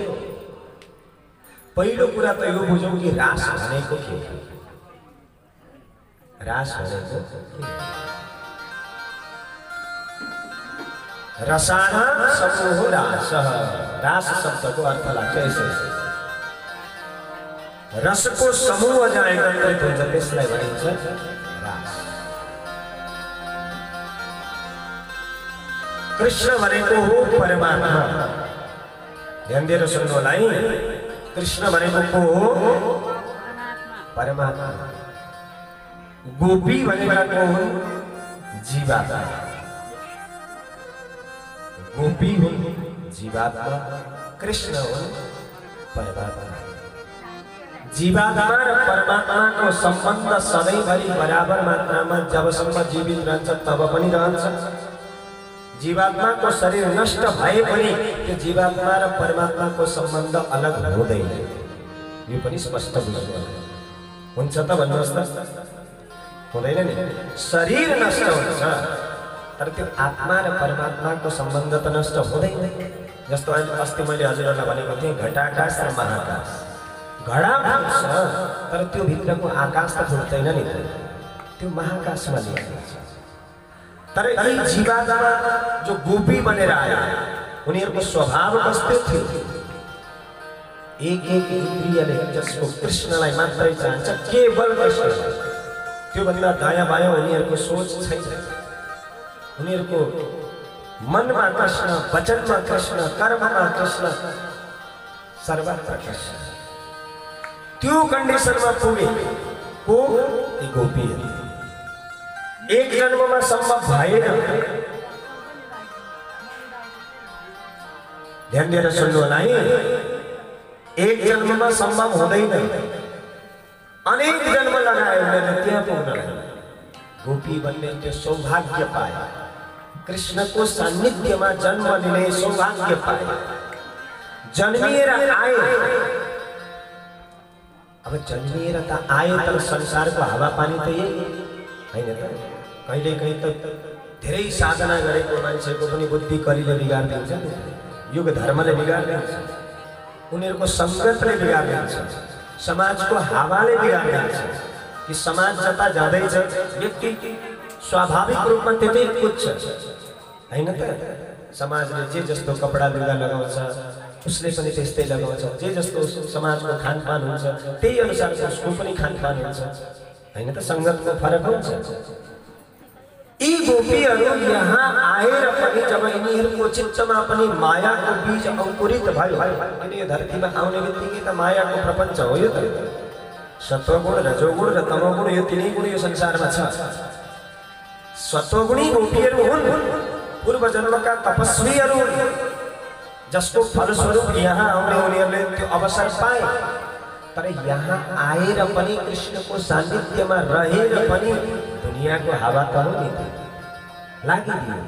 पहिलो कुरा त यो बुझौँ कि रास भनेको के हो? रास भनेको के हो? रसानां समूहो रासः। रास शब्दको अर्थ लाग्छ यसै, रसको समूह जहाँ एकत्रित हुन्छ त्यसलाई भनिन्छ रास। कृष्ण भनेको हो परमात्मा। ध्यान दिएर सुन्नु होला है। कृष्ण भनेको को हो? परमात्मा। गोपी भनेका को हो? जीवात्मा। गोपी हो जीवात्मा, कृष्ण हो परमात्मा। जीवात्मा र परमात्माको सम्बन्ध सधैँभरि बराबर मात्रामा जबसम्म जीवित रहन्छ तब पनि रहन्छ। जीवात्माको शरीर नष्ट भए पनि त्यो जीवात्मा र परमात्माको सम्बन्ध अलग हुँदैन। यो पनि स्पष्ट बुझ्नु हुन्छ त भन्नुहोस् त? हुँदैन नि। शरीर नष्ट हुन्छ तर त्यो आत्मा र परमात्माको सम्बन्ध त नष्ट हुँदैन। जस्तो अस्ति मैले हजुरहरूलाई भनेको थिएँ घटाकाश र महाकाश। घडा फुट्छ तर त्यो भित्रको आकाश त फुट्दैन नि, त्यो महाकाशमा लिन्छ। तर यी जीवात्मा जो गोपी बनेर आए उनीहरूको स्वभाव कस्तो थियो? एक एक इन्द्रियले जसको कृष्णलाई मात्रै चाहन्छ, केवल कृष्ण, त्योभन्दा दायाँ बायाँ उनीहरूको सोच छैन। उनीहरूको मनमा कृष्ण, वचनमा कृष्ण, कर्ममा कृष्ण, सर्वत्र कृष्ण। त्यो कन्डिसनमा पुगे को ती गोपीहरू। एक जन्ममा सम्भव भएन। ध्यान दिएर सुन्नु होला है। एक जन्ममा सम्भव हुँदैन। अनेक जन्म लगायो उनीहरूले त्यहाँ पुग्न। गोपी बन्ने त्यो सौभाग्य पाए। कृष्णको सान्निध्यमा जन्म लिने सौभाग्य पाए। जन्मिएर आए। अब जन्मिएर त आए तर संसारको हावापानी त यही हैन त। कहिले कहीँ त धेरै साधना गरेको मान्छेको पनि बुद्धि कलिले बिगार्दिन्छ, युग धर्मले बिगार्दिन्छ, उनीहरूको सङ्गतले बिगार्दिन्छ, समाजको हावाले बिगार्दिन्छ। कि समाज जता जाँदैछ व्यक्ति स्वाभाविक रूपमा त्यतै कुद्छ हैन त। समाजले जे जस्तो कपडा लुगा लगाउँछ उसले पनि त्यस्तै लगाउँछ। जे जस्तो समाजको खानपान हुन्छ त्यही अनुसार उसको पनि खानपान हुन्छ हैन त। सङ्गतको फरक हुन्छ। यी गोपीहरू यहाँ आएर पनि जब यिनीहरूको चित्तमा पनि मायाको बीज अंकुरित भयो, यो धरतीमा आउने बित्तिकै त मायाको प्रपञ्च हो यो त। सत्वगुण, रजोगुण र तमोगुण यो तिनै गुण यो संसारमा छ। सत्वगुणी गोपीहरू हुन्, पूर्व जन्मका तपस्वीहरू हुन्, जसको फलस्वरूप यहाँ आउने उनीहरूले त्यो अवसर पाए। तर यहाँ आएर पनि कृष्णको सान्निध्यमा रहेर पनि दुनियाँको हावा त हो नि लागिदियो।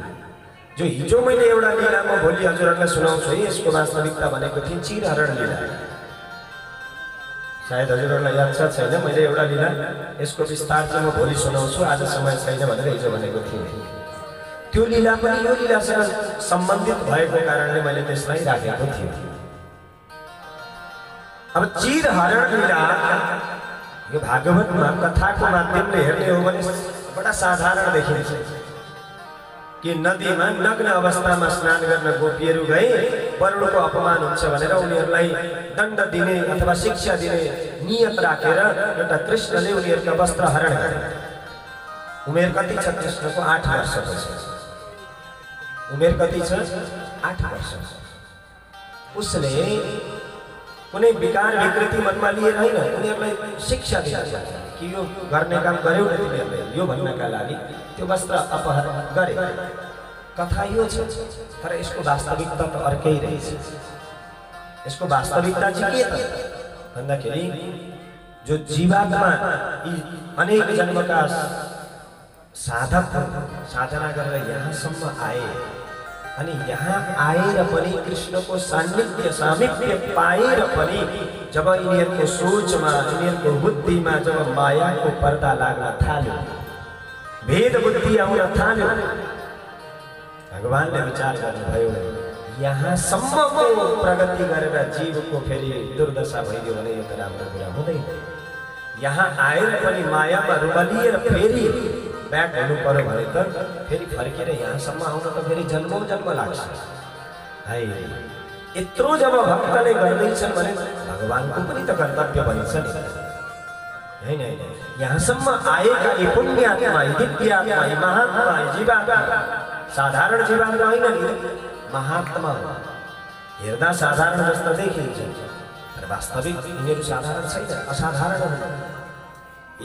जो हिजो मैले एउटा लीला म भोलि हजुरहरूलाई सुनाउँछु है। यसको वास्तविकता भनेको थिएँ चिरहरण लीला। सायद हजुरहरूलाई याद छ छैन, मैले एउटा लीला यसको विस्तार चाहिँ म भोलि सुनाउँछु, आज समय छैन भनेर हिजो भनेको थिएँ। त्यो लीला पनि यो लीलासँग सम्बन्धित भएको कारणले मैले त्यसलाई राखेको थिएँ। अब चिरहरण लीला यो भागवतमा कथाको माध्यमले हेर्ने हो भने बडा साधारण देखिन्छ कि नदीमा नग्न अवस्थामा स्नान गर्न गोपीहरू गए। वरुणको अपमान हुन्छ भनेर उनीहरूलाई दण्ड दिने अथवा शिक्षा दिने नियत राखेर एउटा कृष्णले उनीहरूका वस्त्र हरण गरे। उमेर कति छ कृष्णको? 8 वर्षको छ। उमेर कति छ? 8 वर्ष। उसले कुनै विकार विकृति मनमा लिएर होइन, उनीहरूलाई शिक्षा दिन्छ कि यो गर्ने काम गर्यौ न तिमीहरूले, यो भन्नका लागि त्यो वस्त्र अपहरण गरे। कथा यो छ, तर यसको वास्तविकता त अर्कै रहेछ। यसको वास्तविकता चाहिँ के त भन्दाखेरि जो जीवात्मा यी अनेक जन्मका साधक साधना गरेर यहाँसम्म आए, अनि यहाँ आएर पनि कृष्णको सान्निध्य सामिप्य पाएर पनि जब यिनीहरूको सोचमा यिनीहरूको बुद्धिमा जब मायाको पर्दा लाग्न थाल्यो, भेद बुद्धि आउन थाल्यो, भगवानले विचार गर्नुभयो यहाँसम्मको प्रगति गरेर जीवको फेरि दुर्दशा भइदियो भने यो त राम्रो कुरा हुँदैन। यहाँ आएर पनि मायामा रुमलिएर फेरि ब्याक हुनु पर्यो भने त फेरि फर्केर यहाँसम्म आउन त फेरि जन्मौँ जन्म लाग्छ है। यत्रो जब भक्तले गर्दैछन् भने भगवानको पनि त कर्तव्य बन्छ नि, हैन? यहाँसम्म आएका यी पुण्यात्मा, यी दिव्यात्मा, यी महात्मा, यी जीवात्मा, साधारण जीवात्मा होइन नि, महात्मा हो। हेर्दा साधारण जस्तो देखिन्छ तर वास्तविक यिनीहरू साधारण छैन, असाधारण हुन्।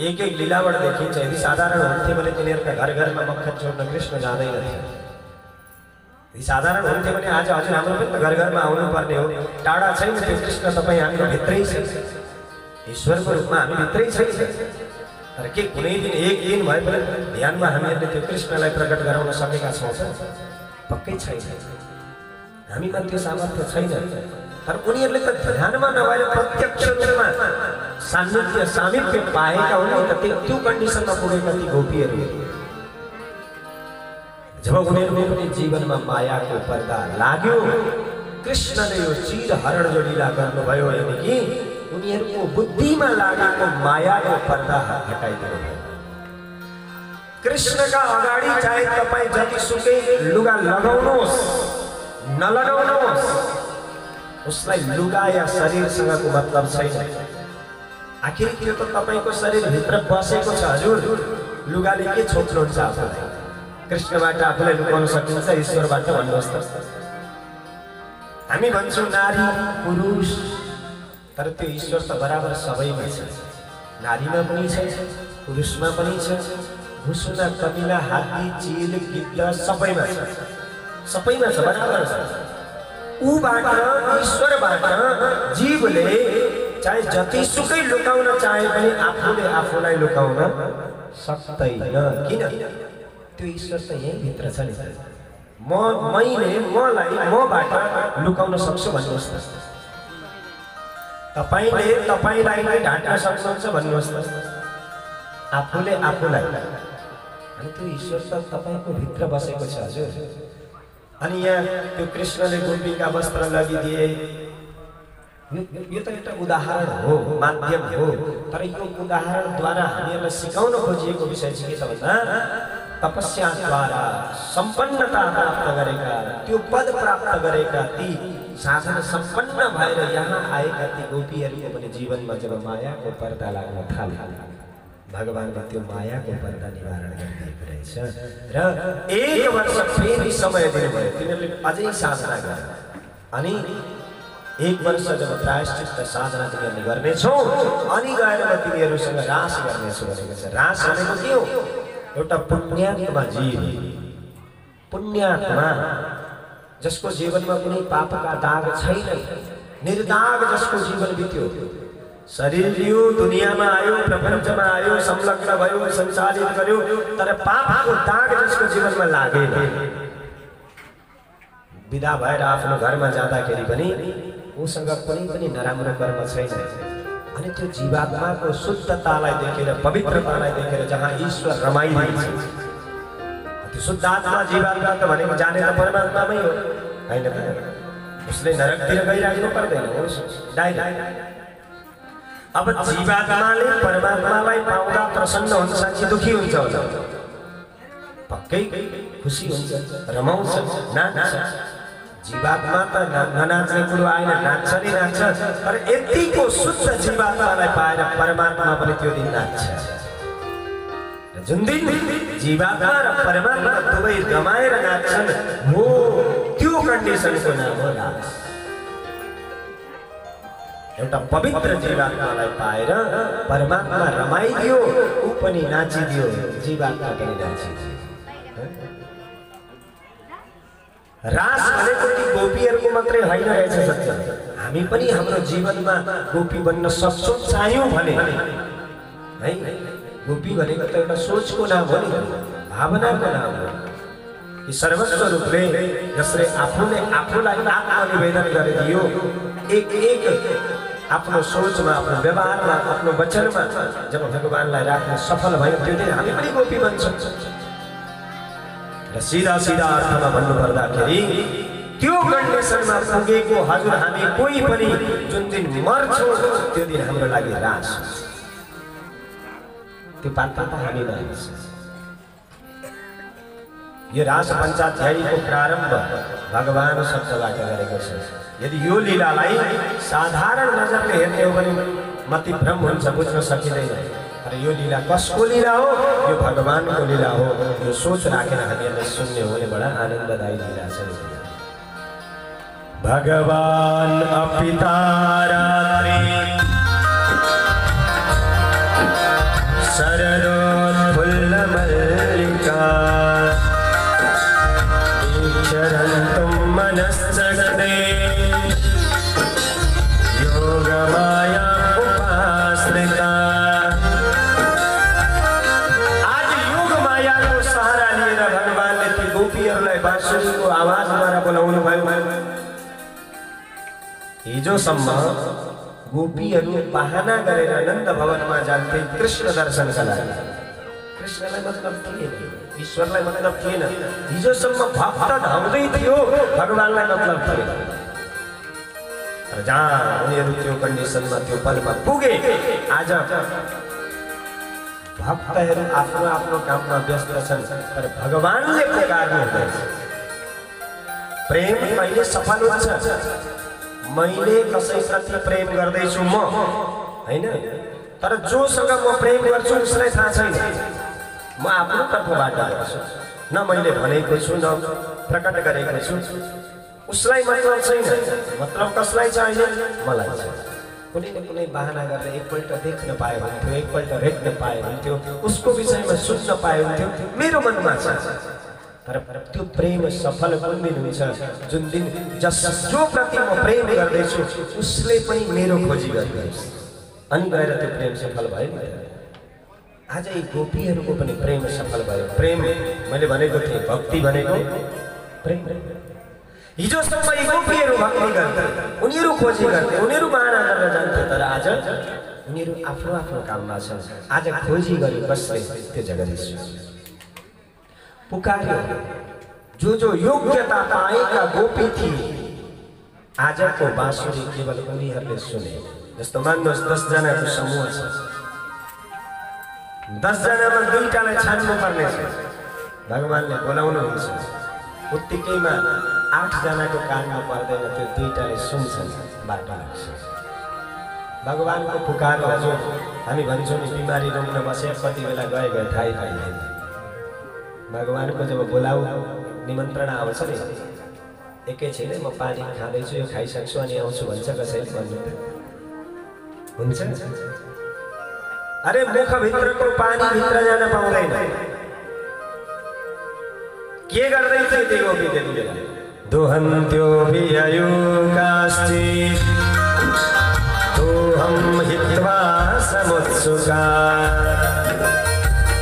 एक एक लीलाबाट देखिन्छ यदि साधारण हुन्थे भने तिनीहरूका घर घरमा मक्खन छोड्न कृष्ण जाँदैनथे। यदि साधारण हुन्थे भने आज हजुर हाम्रो पनि त घर घरमा आउनु पर्ने हो। टाढा छैन त्यो कृष्ण, तपाईँ हाम्रो भित्रै छ, ईश्वरको रूपमा हामी भित्रै छैन। तर के कुनै दिन एक दिन भए पनि ध्यानमा हामीहरूले त्यो कृष्णलाई प्रकट गराउन सकेका छौँ त? पक्कै छैन, हामीमा त्यो सामर्थ्य छैन। तर उनीहरूले त ध्यानमा नभएर प्रत्यक्ष रूपमा सान्निध्य सामिप्य पाएका हुन् नि त, त्यो कन्डिसनमा पुगेका ती गोपीहरू। जब उनीहरूको पनि जीवनमा मायाको पर्दा लाग्यो, कृष्णले यो चिरहरण जोडीला गर्नुभयो यानी कि उनीहरूको बुद्धिमा लागेको मायाको पर्दा हटाइदिनु भयो। कृष्णका अगाडि चाहे तपाईँ जतिसुकै लुगा लगाउनुहोस् नलगाउनुहोस्, उसलाई लुगा या शरीरसँगको मतलब छैन। आखिर त्यो त तपाईको शरीरभित्र बसेको छ। हजुर लुगाले के छोप्नुहुन्छ आफूलाई? कृष्णबाट आफूलाई लुकाउन सकिन्छ, ईश्वरबाट भन्नुहोस् त। हामी भन्छौँ नारी पुरुष, तर त्यो ईश्वर त बराबर सबैमा छ। नारीमा पनि छ, पुरुषमा पनि छ, भुसुना कमिला हात्ती चिल गिद्ध सबैमा छ, सबैमा छ, बराबर छ। ऊबाट ईश्वरबाट जीवले चाहे जतिसुकै लुकाउन चाहे पनि आफूले आफूलाई लुकाउन सक्दैन। किन? त्यो ईश्वर त यही भित्र छ नि। मैले मलाई मबाट लुकाउन सक्छु भन्नुहोस् त? तपाईले तपाईलाई नै ढाक्न सक्नुहुन्छ भन्नुहोस् त? आफूले आफूलाई। अनि त्यो ईश्वर त तपाईको भित्र बसेको छ हजुर। अनि यहाँ त्यो कृष्णले गोपीका वस्त्र लगिदिए, यो त एउटा उदाहरण हो, माध्यम हो। तर यो उदाहरणद्वारा हामीहरूलाई सिकाउन खोजिएको विषय चाहिँ के छ भन्दा तपस्याद्वारा सम्पन्नता प्राप्त गरेका, त्यो पद प्राप्त गरेका ती साधन सम्पन्न भएर यहाँ आएका ती गोपीहरूको पनि जीवनमा जब मायाको पर्दा लाग्न थाल्यो, भगवानले त्यो मायाको पर्दा निवारण गरिदिएको रहेछ। र 1 वर्ष फेरि समय दिनुभयो, तिनीहरूले अझै साधना गरे। अनि 1 वर्ष जब प्रायश्चित साधना तिनीहरूले गर्नेछौ, अनि गएर म तिनीहरूसँग रास गर्नेछु भनेको छ। रास भनेको के हो? एउटा पुण्यात्मा जीव, पुण्यात्मा जसको जीवनमा कुनै पापका दाग छैन, निर्दाग जसको जीवन बित्यो, शरीर लियो, दुनियाँमा आयो, प्रपञ्चमा आयो, संलग्न भयो, सञ्चालित गर्यो, तर पापको दाग जसको जीवनमा लागेन, विदा भएर आफ्नो घरमा जाँदाखेरि पनि उसँग कुनै पनि नराम्रो कर्म छैन। अनि त्यो जीवात्माको शुद्धतालाई देखेर, पवित्रतालाई देखेर जहाँ ईश्वर रमाइदिन्छ, त्यो शुद्ध आत्मा जीवात्मा त भनेको जाने त परमात्मामै हो, हैन त? उसले नरकतिर गइराख्नु पर्दैन, डाइरेक्ट। अब जीवात्माले परमात्मालाई पाउँदा प्रसन्न हुन्छ कि दुखी हुन्छ होला? पक्कै खुसी हुन्छ, रमाउँछ, नाच्छ। जीवात्मा त ननाच्ने कुरो आएन, नाच्छ नि नाच्छ। तर यतिको शुद्ध जीवात्मालाई पाएर परमात्मा पनि त्यो दिन नाच्छ। जुन दिन जीवात्मा र परमात्मा दुवै रमाएर नाच्छन् हो, त्यो कन्डिसनको नाम हो रास। एउटा पवित्र जीवात्मालाई पाएर परमात्मा रमाइदियो, ऊ पनि नाचिदियो, जीवात्मा पनि नाचिदियो। रास भनेको ती गोपीहरूको मात्रै होइन रहेछ सत्य। हामी पनि हाम्रो जीवनमा गोपी बन्न सक्छौँ चाह्यौँ भने, है? गोपी भनेको त एउटा सोचको नाम हो नि, भावनाको नाम हो। कि सर्वस्व रूपले जसले आफूले आफूलाई आत्मनिवेदन गरिदियो, एक एक आफ्नो सोचमा, आफ्नो व्यवहारमा, आफ्नो वचनमा जब भगवानलाई राख्न सफल भयो त्यो दिन हामी पनि गोपी बन्छौँ। र सीधा सीधा अर्थमा भन्नुपर्दाखेरि त्यो कन्डिसनमा पुगेको हजुर हामी कोही पनि जुन दिन मर्छौँ त्यो दिन हाम्रो लागि रास त्यो पात्रता हामीमा हुन्छ। यो रास पञ्चाध्यायीको प्रारम्भ भगवान शब्दबाट गरेको छ। यदि यो लीलालाई साधारण नजरले हेर्ने हो भने मति भ्रम हुन्छ, बुझ्न सकिँदैन। तर यो लीला कसको लीला हो? यो भगवानको लीला हो। यो सोच राखेर हामीहरूले सुन्ने हो भने बडा आनन्ददायी लीला छ। भगवान अपिता रात्रि शरदोत्फुल्ल मल्लिका चरन्तुं मनश्चक्रे योगमाया उपाश्रिता। आज योगमाया को सहारा लिएर भगवानले ती गोपीहरूलाई बाँसुरीको आवाजद्वारा बोलाउनु भयो। हिजोसम्म गोपीहरू बहाना गरेर नन्द भवनमा जान्थे कृष्ण दर्शनका लागि। कृष्णलाई मतलब थिएन, ईश्वरलाई मतलब थिएन। हिजोसम्म भक्त धाउँदै थियो, भगवानलाई मतलब थिएन। र जहाँ उनीहरू त्यो कन्डिसनमा, त्यो पदमा पुगे, आज भक्तहरू आफ्नो आफ्नो काममा व्यस्त छन्, तर भगवानले पुकार्नु हुँदैछ। प्रेम कहिले सफल हुन्छ? मैले कसैप्रति प्रेम गर्दैछु म, हैन? तर जोसँग म प्रेम गर्छु उसलाई थाहा छैन। म आफ्नो तर्फबाट गर्छु, न मैले भनेको छु, न प्रकट गरेको छु। उसलाई मतलब छैन। मतलब कसलाई छ? अहिले मलाई छ। कुनै न कुनै बहाना गरेर एकपल्ट देख्न पाए हुन्थ्यो, एकपल्ट भेट्न पाए हुन्थ्यो, उसको विषयमा सुन्न पाए हुन्थ्यो, मेरो मनमा छ। तर त्यो प्रेम सफल कुन दिन हुन्छ? जुन दिन जो प्रति म प्रेम गर्दैछु उसले पनि मेरो खोजी गर्दैछ, अनि गएर त्यो प्रेम सफल भयो नि। आज यी गोपीहरूको पनि प्रेम सफल भयो। प्रेम मैले भनेको थिएँ, भक्ति भनेको प्रेम। हिजोसम्म यी गोपीहरू भक्ति गर्थे, उनीहरू खोजी गर्थे, उनीहरू बहाना गरेर जान्थे, तर आज उनीहरू आफ्नो आफ्नो काममा छन्। आज खोजी गरे कसले? त्यो जगदीश्वर पुकार्यो। जो योग्यता पाएका गोपी थिए, आजको बाँसुरी केवल उनीहरूले सुने। जस्तो मान्नुहोस् 10 जनाको समूह छ, 10 जनामा 2टालाई छान्नु पर्ने छ। भगवानले बोलाउनुहुन्छ, उत्तिकैमा 8 जनाको कानमा पर्दैन, त्यो 2टाले सुन्छन्, बाटो लाग्छ। भगवानको पुकार हजुर हामी भन्छौँ नि, बिमारी रुममा बसे कति बेला गए थाहै पाइँदैन। भगवानको जब बोलाउ निमन्त्रणा आउँछ नि, एकैछिन म पानी खाँदैछु, यो खाइसक्छु अनि आउँछु भन्छ कसैले? भन्नु हुन्छ? अरे मुखभित्रको पानी भित्र जान पाउँदैन। के गर्दै थियो त्यो गोपी त्यति बेला? दोहन्त्यो वियुकाश्चित् तोहं हित्वा समुत्सुका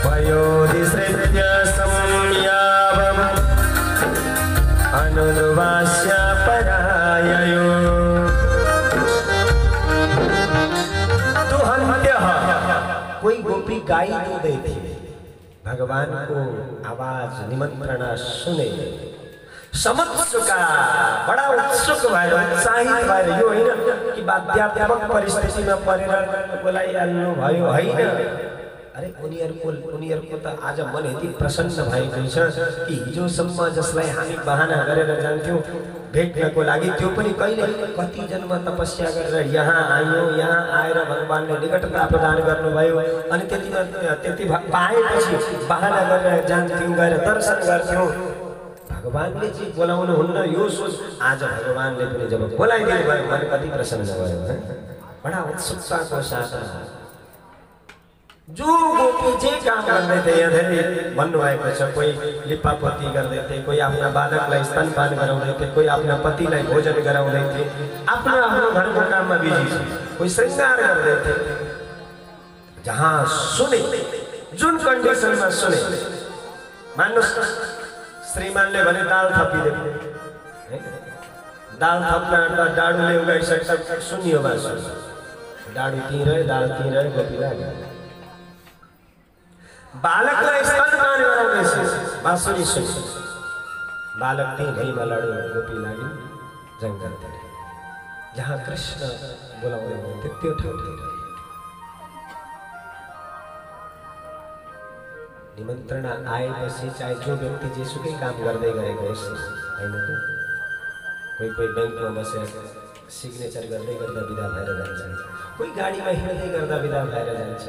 पयोधिसृत्य संयावम् अनुवास्य पराययो। कोई गोपी गाई दुँदै थिए, भगवानको आवाज निमन्त्रणा सुने, समुत्सुका बडा उत्सुक भएर, उत्साहित भएर। यो होइन कि बाध्यात्मक परिस्थितिमा परेर बोलाइहाल्नु भयो, होइन। अरे उनीहरूको त आज मन यति प्रसन्न भएको छ कि हिजोसम्म जसलाई हामी बहाना गरेर जान्थ्यौँ भेट्नको लागि, त्यो पनि कहिले कति जन्म तपस्या गरेर यहाँ आयो। यहाँ आएर भगवानले निकटता प्रदान गर्नुभयो, अनि त्यति पाएपछि बहाना गरेर जान्थ्यौँ, गएर दर्शन गर्थ्यौँ। भगवानले चाहिँ बोलाउनुहुन्न, यो सोच आज भगवानले पनि जब बोलाइदिनु भयो, मन कति प्रसन्न भयो। बडा उत्सुकताको साथ जो गोपी जे काम गर्दै थिए, यहाँ धेरै भन्नुभएको छ। कोही लिप्पापोती गर्दै थिए, कोही आफ्ना बालकलाई स्तनपान गराउँदै थिए, कोही आफ्ना पतिलाई भोजन गराउँदै थिए, आफ्नो आफ्नो घरको काममा बिजी थिए, कोही श्रृंगार गर्दै थिए। जहाँ सुने, जुन कन्डिसनमा सुने, मान्नुहोस् श्रीमानले भने दाल थपिदे दाल थप्न डाडुले उगाइसकेपछि सुनियो बाँसु डाडु तिरै दाल तिरै गोपी लाग्यो बालकलाई स्तनपान गराउँदैछ बाँसुरी सुन बालक त्यही भैमा लड्यो गोपी लाग्यो जङ्गलतिर जहाँ कृष्ण बोलाउँदै हुनुहुन्थ्यो त्यो ठाउँतिर निमन्त्रणा आएपछि चाहे जो व्यक्ति जेसुकै काम गर्दै गरेको होस् हैन त कोही कोही बैंकमा बसेर सिग्नेचर गर्दै गर्दा बिदा भएर जान्छ कोही गाडीमा हिँड्दै गर्दा बिदा भएर जान्छ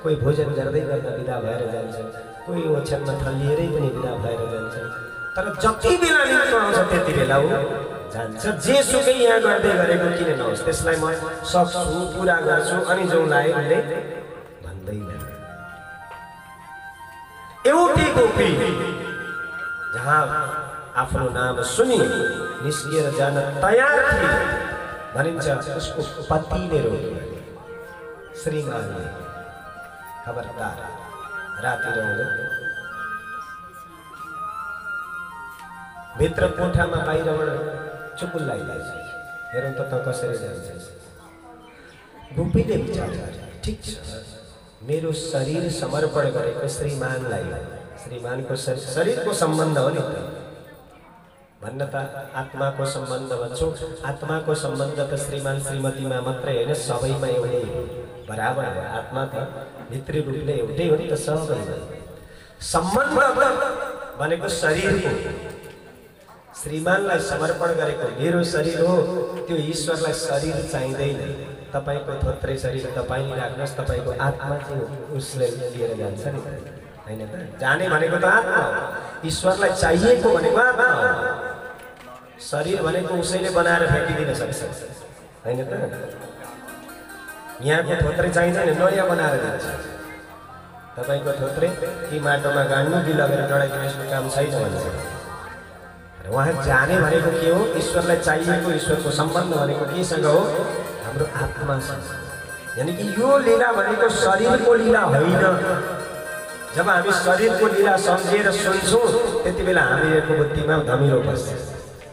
कोही भोजन गर्दै गर्दा बिदा भएर जान्छ कोही ओछ्यानमा थलिएरै पनि बिदा भएर जान्छ तर जति बेला निम्तो आउँछ त्यति बेला ऊ जान्छ जेसुकै यहाँ गर्दै गरेको किन नहोस् त्यसलाई म सक्छु पुरा गर्छु अनि जो लाए उसले भन्दैन एउटी गोपी जहाँ आफ्नो नाम सुनि निस्किएर जान तयार थिए भनिन्छ उसको पतिले रोक्यो श्रीमानले खबरदार राति रहँदो भित्र कोठामा बाहिरबाट चुपुल लगाइदिएछ हेरौँ त कसरी जान्छ गोपीले विचार गरे ठिक छ मेरो शरीर समर्पण गरेको श्रीमानलाई श्रीमानको शरीरको सम्बन्ध हो नि त भन्न त आत्माको सम्बन्ध भन्छौँ आत्माको सम्बन्ध त श्रीमान श्रीमतीमा मात्रै होइन सबैमा एउटै हो बराबर हो आत्मा त भित्री रूपले एउटै हो नि त सबैमा सम्बन्ध भनेको शरीरको श्रीमानलाई समर्पण गरेको मेरो शरीर हो त्यो ईश्वरलाई शरीर चाहिँदैन तपाईको थोत्रै शरीर तपाईले राख्नुहोस् तपाईको आत्मा चाहिँ उसले लिएर जान्छ नि हैन त जाने भनेको त आत्मा हो ईश्वरलाई चाहिएको भनेको आत्मा हो शरीर भनेको उसैले बनाएर फ्याँकिदिन सक्छ हैन त यहाँको थोत्रै चाहिँदैन नयाँ बनाएर दिन्छ तपाईको थोत्रै कि माटोमा गाड्नु कि लगेर डढाइदिनु यसको काम छैन भन्छ वहाँ जाने भनेको के हो ईश्वरलाई चाहिएको ईश्वरको सम्बन्ध भनेको केसँग हो हाम्रो आत्मासँग यानी कि यो लीला भनेको शरीरको लीला होइन जब हामी शरीरको लीला सम्झेर सुन्छौँ त्यति बेला हामीहरूको बुद्धिमा धमिलो बस्छ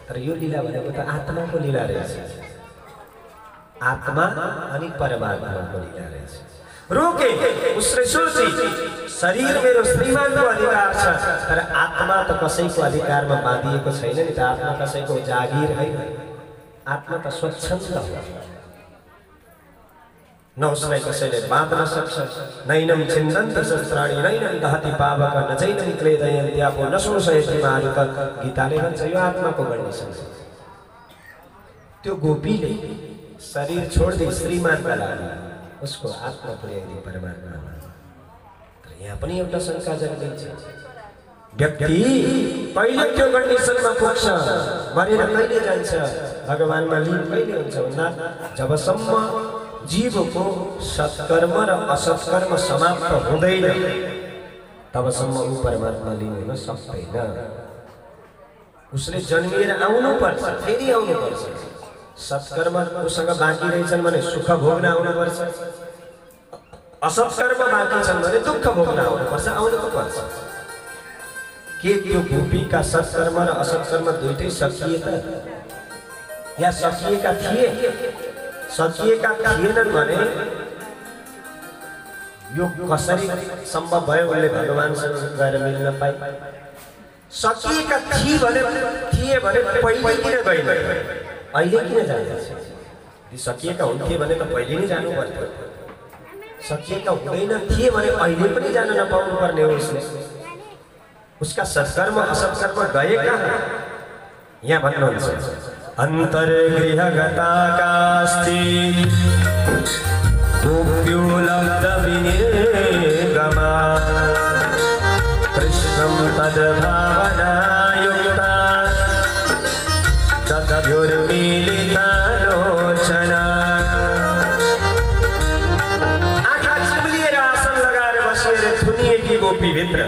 तर यो लीला भनेको त आत्माको लीला रहेछ आत्मा अनि परमात्माको लीला रहेछ रोके उसले सोची शरीर मेरो श्रीमानको अधिकार छ तर आत्मा त कसैको अधिकारमा बाँधिएको छैन नि त आत्मा कसैको जागिर होइन आत्मा त स्वच्छन्द हो न उसलाई कसैले बाँध्न सक्छ नैनम छिन्दन्ति शस्त्राणि नैनम दहति पावक न चैनम क्लेदयन्ति आपो न शोषयति मारुत गीताले भन्छ यो आत्माको कन्डिसन त्यो गोपीले शरीर छोड्दै श्रीमानका लागि उसको आत्मा पुर्याइदिए परमात्मामा तर यहाँ पनि एउटा शंका जन्मिन्छ व्यक्ति कहिले त्यो कन्डिसनमा पुग्छ मरेर कहिले जान्छ भगवानमा लीन कहिले हुन्छ भन्दा जबसम्म जीवको सत्कर्म र असत्कर्म समाप्त हुँदैन तबसम्म ऊ परमात्मा लीन हुन सक्दैन उसले जन्मिएर आउनुपर्छ फेरि आउनुपर्छ सत्कर्म उसँग बाँकी रहेछन् भने सुख भोग्न आउनुपर्छ असत्कर्म बाँकी छन् भने दुःख भोग्न आउनुपर्छ आउनु पर्छ के त्यो गोपीका सत्कर्म र असत्कर्म दुईटै सकिए त या सकिएका थिए सकिएका थिएनन् भने यो कसरी सम्भव भयो उनले भगवानसँग गएर मिल्न पाए सकिएका थिए भने पहिले किन गएन अहिले किन जान्छ यदि सकिएका हुन्थे भने त पहिले नै जानु पर्थ्यो सकिएका हुँदैन थिए भने अहिले पनि जान नपाउनु पर्ने हो उसले उसका सत्कर्म असत्कर्म गए कहाँ यहाँ भन्नुहुन्छ अन्तर्गृहगताकास्ति गोप्यो लब्धविनिर्गमा कृष्णं तद्भावनायुक्ता तद्योर्मीलितालोचना आँखा चिम्लिएर आसन लगाएर बसेर थुनिएकी गोपी भित्र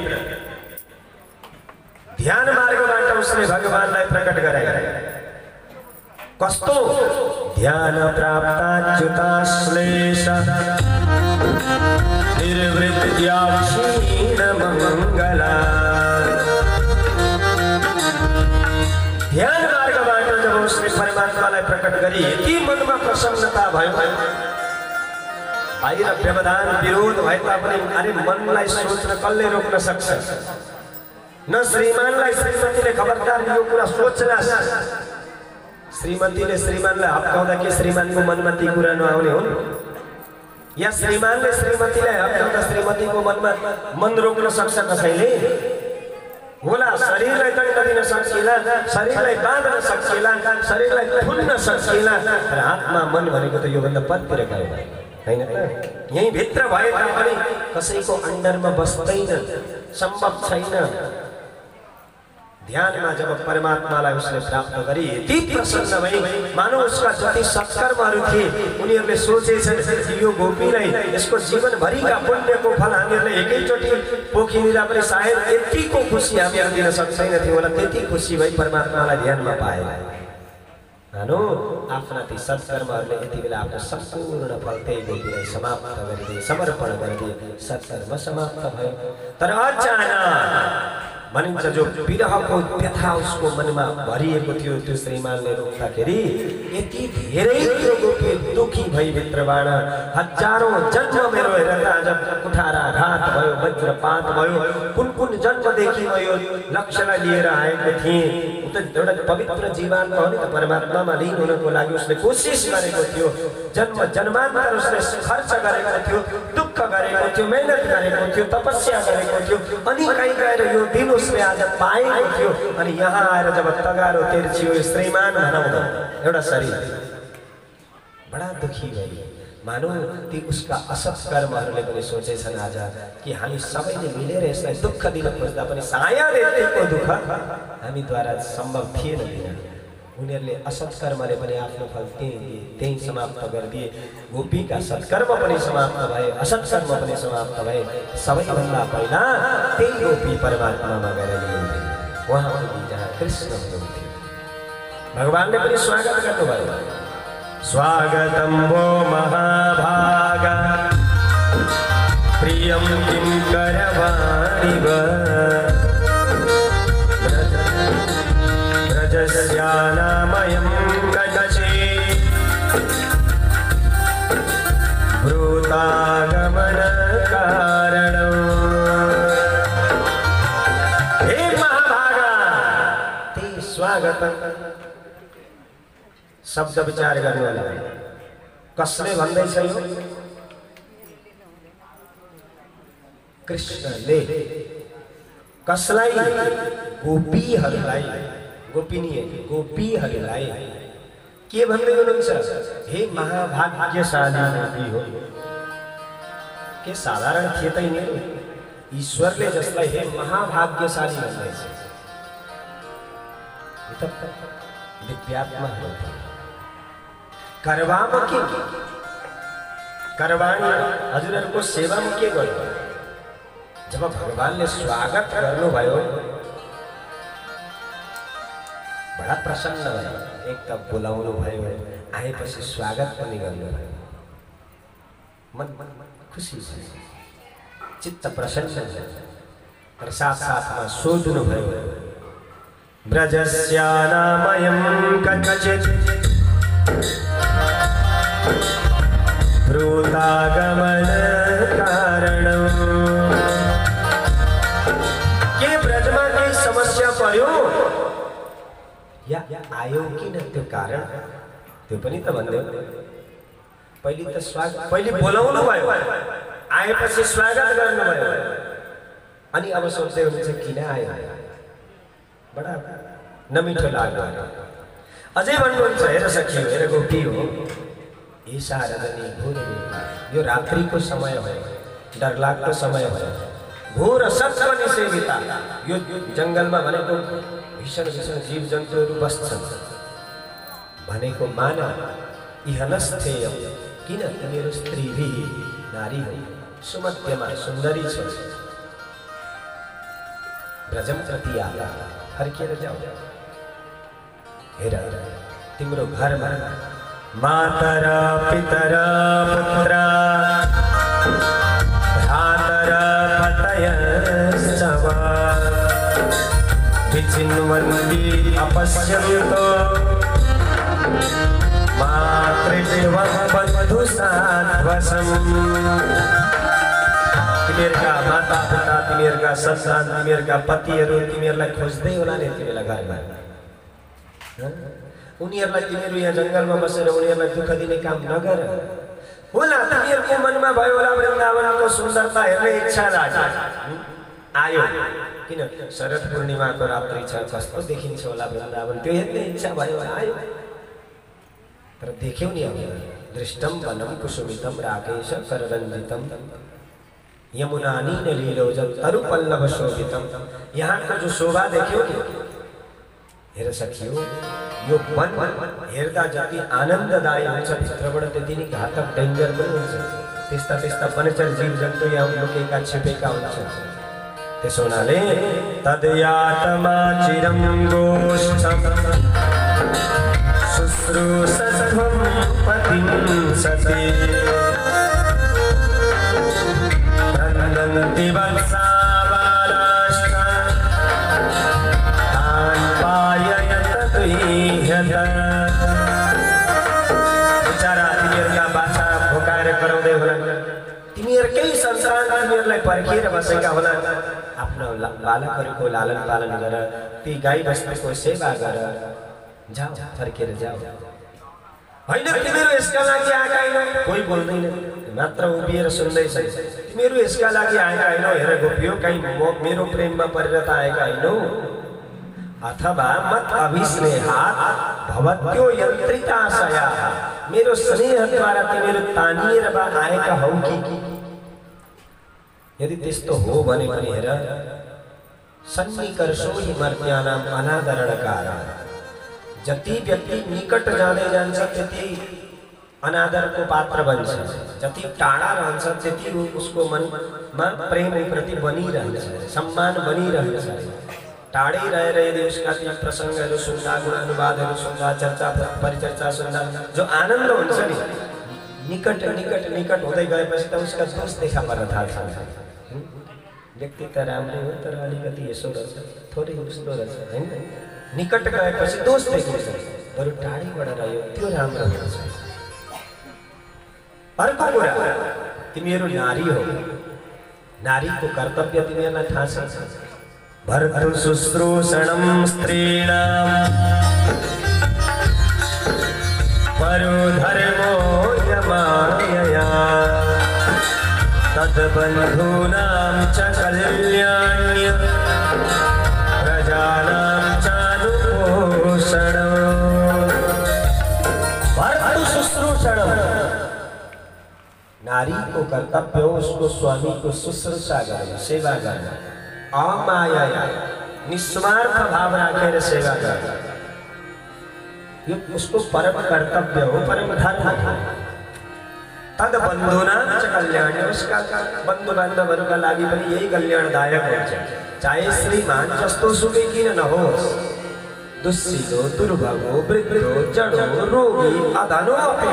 ध्यान मार्गबाट उसले भगवानलाई प्रकट गराए कस्तो ध्यान प्राप्ताच्युताश्लेष निर्वृत्त्या क्षीण मङ्गला परमात्मालाई प्रकट गरी यति मनमा प्रसन्नता भयो। बाहिर व्यवधान विरोध भए तापनि अरे मनलाई सोच्न कसले रोक्न सक्छ? न श्रीमानलाई श्रीमतीले खबरदार यो कुरा सोच्ला। श्रीमतीले श्रीमानलाई हप्काउँदा के श्रीमानको मनमा ती कुरा नआउने हो? या श्रीमानले श्रीमतीलाई हप्काउँदा श्रीमतीको मनमा मन रोक्न सक्छ कसैले? होला शरीरलाई दण्ड दिन सकिएला, शरीरलाई बाँध्न सकिएला, शरीरलाई फुल्न सकिएला, तर आत्मा मन भनेको त योभन्दा परतिर गयो हैन त? यही भित्र भए तापनि कसैको अन्डरमा बस्दैन, सम्भव छैन। ध्यानमा जब परमात्मालाई उसले प्राप्त गरी यति प्रसन्न भई मानव उसका जति सत्कर्महरू थिए उनीहरूले सोचेछन् यो गोपीलाई यसको जीवनभरिका पुण्यको फल हामीहरूले एकैचोटि पोखिदिँदा पनि सायद यतिको खुसी हामीहरू दिन सक्दैनथ्यौँ होला। त्यति खुसी भई परमात्मालाई ध्यानमा पाए। मानो आफ्ना ती सत्कर्महरूले यति बेला आफ्नो सम्पूर्ण फल त्यही गोपीलाई समाप्त गरिदिए, समर्पण गरिदिए, सत्कर्म समाप्त भयो। तर अचानक भनिन्छ जो विरहको व्यथा उसको मनमा भरिएको थियो त्यो श्रीमानले रोक्दाखेरि यति धेरै त्यो गोपी दुखी भई भित्रबाट हजारौं जन्म मेरो हेरेर आज कुठाराघात भयो, वज्रपात भयो, कुन जन्मदेखि म यो लक्ष्यलाई लिएर आएको थिएँ। एउटा पवित्र जीवन हो नि त, परमात्मामा लीन हुनको लागि उसले कोसिस गरेको थियो, जन्म जन्मान्तर उसले खर्च गरेको थियो, दुःख गरेको थियो, मेहनत गरेको थियो, तपस्या गरेको थियो, अनि कहीँ गएर यो दिन उसले आज पाएको थियो। अनि यहाँ आएर जब तगारो तिर्छियो श्रीमान भनाउँदा एउटा शरीर बडा दुखी भयो। मानौ ती उसका असत कर्महरूले पनि सोचेछन् आज कि हामी सबैले मिलेर यसलाई दुःख दिन खोज्दा पनि सायद यतिको दुःख हामीद्वारा सम्भव थिएन दिन। उनीहरूले असत कर्मले पनि आफ्नो फल त्यही समाप्त गरिदिए। गोपीका सत्कर्म पनि समाप्त भए, असत कर्म पनि समाप्त भए। सबैभन्दा पहिला त्यही गोपी परमात्मामा गएर लिइन्। उहाँ पनि जहाँ कृष्ण हुनुहुन्थ्यो, भगवानले पनि स्वागत गर्नुभयो। स्वागतं वो महाभागा प्रियं किं करवाणिव व्रजस्यानामयं कदचित् भ्रूतागमनकारणम्। हे महाभागा ते स्वागतं शब्द विचार गर्नु होला। कसले भन्दैछ यो? कृष्णले कसलाई? गोपीहरूलाई, गोपीहरूलाई के भन्दै हुनुहुन्छ? हे महाभाग्यशाली गोपी हो। के साधारण थिए त यिनीहरू? ईश्वरले जसलाई हे महाभाग्यशाली भन्दैछ, दिव्यात्मा हो। करवामा के करवाणी हजुरहरूको सेवामा के गर्नु? जब भगवानले स्वागत गर्नुभयो बडा प्रसन्न भयो। एक त बोलाउनु भयो, आएपछि स्वागत पनि गर्नुभयो। मन खुसी छ, चित्त प्रसन्न छ। तर साथमा सोध्नु भयो, व्रजस्यानामयं कदाचित् भ्रूतागमनकारणम्। के ब्रजमा केही समस्या पर्यो या आयो किन त्यो कारण? त्यो पनि त भन्दै। पहिले त स्वागत, पहिले बोलाउनु भयो, आएपछि स्वागत गर्नुभयो, अनि अब सोच्दै हुनुहुन्छ किन आयो? बडा नमिठो लाग्यो। अझै भन्नुहुन्छ, हेर सखी, हेर गोपी हो, ईशा रजनी घोर यो रात्रिको समय भयो, डरलाग्दो समय भयो, घोर सत्वनि सेविता। यो जङ्गलमा भनेको भीषण जीव जन्तुहरू बस्छन् भनेको माना इहनस्थेय। किन? तिमीहरू स्त्री नारी हो, सुमध्यमा सुन्दरी छ। ब्रजम प्रति आला, फर्केर जाऊ। हेर तिम्रो घरमा मातरा पितरा पुत्रा भ्रातरा पतयश्च वा विचिन्वन्ति अपश्यन्तो मातृदेवं बन्धु साध्वसम् तिमीहरूका माता पिता तिमीहरूका सन्तान तिमीहरूका पतिहरू तिमीहरूलाई खोज्दै होला नि यति बेला घरमा उनीहरूलाई तिमीहरू यहाँ जङ्गलमा बसेर उनीहरूलाई दुःख दिने काम नगर होला तिमीहरूको मनमा भयो होला वृन्दावनको सुन्दरता हेर्ने इच्छा लाग्यो आयो किन शरद पूर्णिमाको रात्रि छ कस्तो देखिन्छ होला वृन्दावन त्यो हेर्ने इच्छा भयो आयो तर देख्यौ नि अब दृष्टम वनम कुसुमितम राकेश कररञ्जितम यमुनानी लीलोजन तरुपल्लव शोभितम यहाँको जो शोभा देख्यौ नि हेर सकियो यो वन हेर्दा जति आनन्ददायी हुन्छ भित्रबाट त्यति नै घातक डेन्जर पनि हुन्छ त्यस्ता त्यस्ता वनचर जीव जन्तु यहाँ लुकेका छिपेका हुन्छन् त्यसो हुनाले तदयातमा चिरं गोष्ठं शुश्रूषध्वं पतिं सति क्रन्दन्ति वत्साबालाश्च तान् पाययत बिचारा तिमीहरूका बाछा भोकाएर कराउँदै होला तिमीहरूकै संसार तिमीहरूलाई पर्खिएर बसेका होला आफ्नो बालकहरूको लालन पालन गर ती गाई बस्तुको सेवा गर जाऊ फर्केर जाऊ होइन तिमीहरू यसका लागि आएका होइन कोही बोल्दैन मात्र उभिएर सुन्दैछ तिमीहरू यसका लागि आएका होइन हेर गोपियो कहीँ मेरो प्रेममा परेर त आएका होइनौ अथवा मत अभिस्नेहात् भवत्यो यन्त्रिताशया मेरो स्नेहद्वारा तिमीहरू तानिएर आएका हौ कि यदि त्यस्तो हो भने पनि हेर सन्निकर्षो हि मर्त्यानाम् अनादरणकारा जति व्यक्ति निकट जाँदै जान्छ त्यति अनादरको पात्र बन्छ जति टाढा रहन्छ त्यति उसको मनमा प्रेम प्रति बनिरहन्छ सम्मान बनिरहन्छ टाढै रहेर यदि उसका ती प्रसङ्गहरू सुन्दा गुणानुवादहरू सुन्दा चर्चा परिचर्चा सुन्दा जो आनन्द हुन्छ नि निकट निकट निकट हुँदै गएपछि त उसका दोष देखा पर्न थाल्छ व्यक्ति त राम्रै हो तर अलिकति यसो रहेछ थोरै उस्तो रहेछ होइन निकट गएपछि दोष देखिन्छ बरु टाढीबाट रह्यो त्यो राम्रो हुन्छ अर्को कुरा तिमीहरू नारी हो नारीको कर्तव्य तिमीहरूलाई थाहा छ भर्तृ शुश्रूषणं स्त्रीणाम् परो धर्मो यमायया तद्बन्धूनां च कल्याण्य प्रजानां चानुपोषणम् भर्तृ शुश्रूषणं नारी को कर्तव्य हो उसको स्वामी को शुश्रूषा करना सेवा करना अमाया निस्वार्थ भाव राखेर सेवा करना ये उसको परम कर्तव्य हो परम धर्म तद बन्धुनां च कल्याण उसका बन्धु बान्धवहरूका लागि पनि यही कल्याणदायक हुन्छ चाहे श्रीमान जस्तो सुकै किन नहोस् दुस्सिलो दुर्भगो वृद्धो जडो रोगी अधनो अपि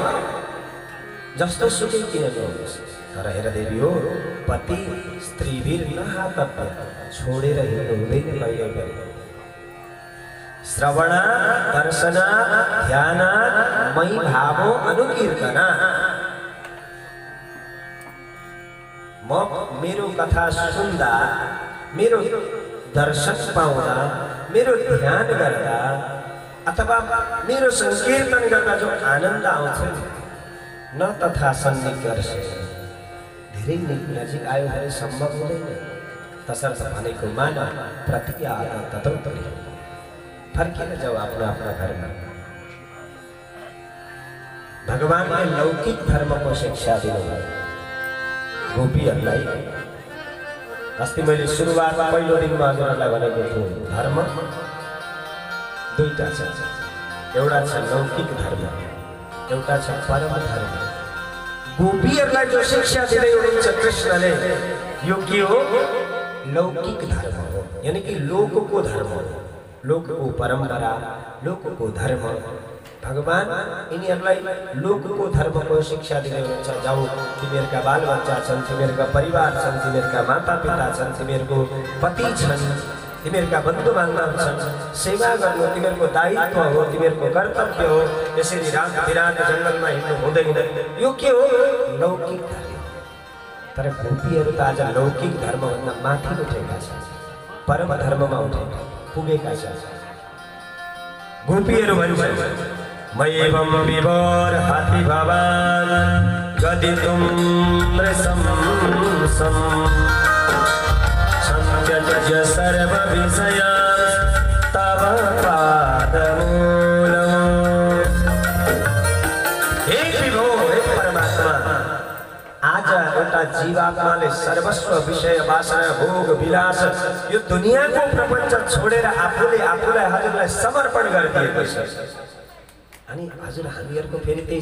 जस्तो सुकै किन नहोस् तर हेर देवी हो पति स्त्रीवीर नहातव्य छोडेर हिँड्नु हुँदैन कहिले पनि श्रवण दर्शन ध्यान मयि भावो अनुकीर्तना म मेरो कथा सुन्दा मेरो दर्शन पाउँदा मेरो ध्यान गर्दा अथवा मेरो संकीर्तन गर्दा जो आनन्द आउँछ न तथा सन्निकर्ष धेरै नजिक आयो भने सम्भव हुँदैन तसर्थ भनेको मान प्रतिज्ञा ततोपरि फर्केर जाऊ आफ्नो आफ्नो घरमा भगवानले लौकिक धर्मको शिक्षा दिनुभयो गोपीहरूलाई अस्ति मैले सुरुवातमा पहिलो दिनमा हजुरहरूलाई भनेको छु धर्म दुईटा छ एउटा छ लौकिक धर्म एउटा छ परम धर्म गोपीहरूलाई जो शिक्षा दिँदै हुनुहुन्छ कृष्णले यो के हो लौकिक धर्म हो यानी कि लोकको धर्म हो लोकको परम्परा लोकको धर्म भगवान यिनीहरूलाई लोकको धर्मको शिक्षा दिँदै हुनुहुन्छ जाऊ तिमीहरूका बालबच्चा छन् तिमीहरूका परिवार छन् तिमीहरूका माता पिता छन् तिमीहरूको पति छन् तिमीहरूका बन्धु बान्धव छन्, सेवा गर्नु तिमीहरूको दायित्व हो, तिमीहरूको कर्तव्य हो। यसरी रात बिरात जङ्गलमा हिँड्नु हुँदैन। यो के हो? लौकिक धर्म। तर गोपीहरू त आज लौकिक धर्मभन्दा माथि उठेका छन्, परम धर्ममा उठेका पुगेका छन्। गोपीहरू भन्छन् मयेवं विभोर हाथी भवान गदितुं रसं सं संत्यज्य सर्व विषयान् तव पादमूलम्। हे विभो, हे परमात्मा, आज एउटा जीवात्माले सर्वस्व विषय वासना भोग विलास यो दुनियाँको प्रपञ्च छोडेर आफूलाई हजुरलाई समर्पण गरिदिएको छ। अनि हजुर हामीहरूको फेरि त्यही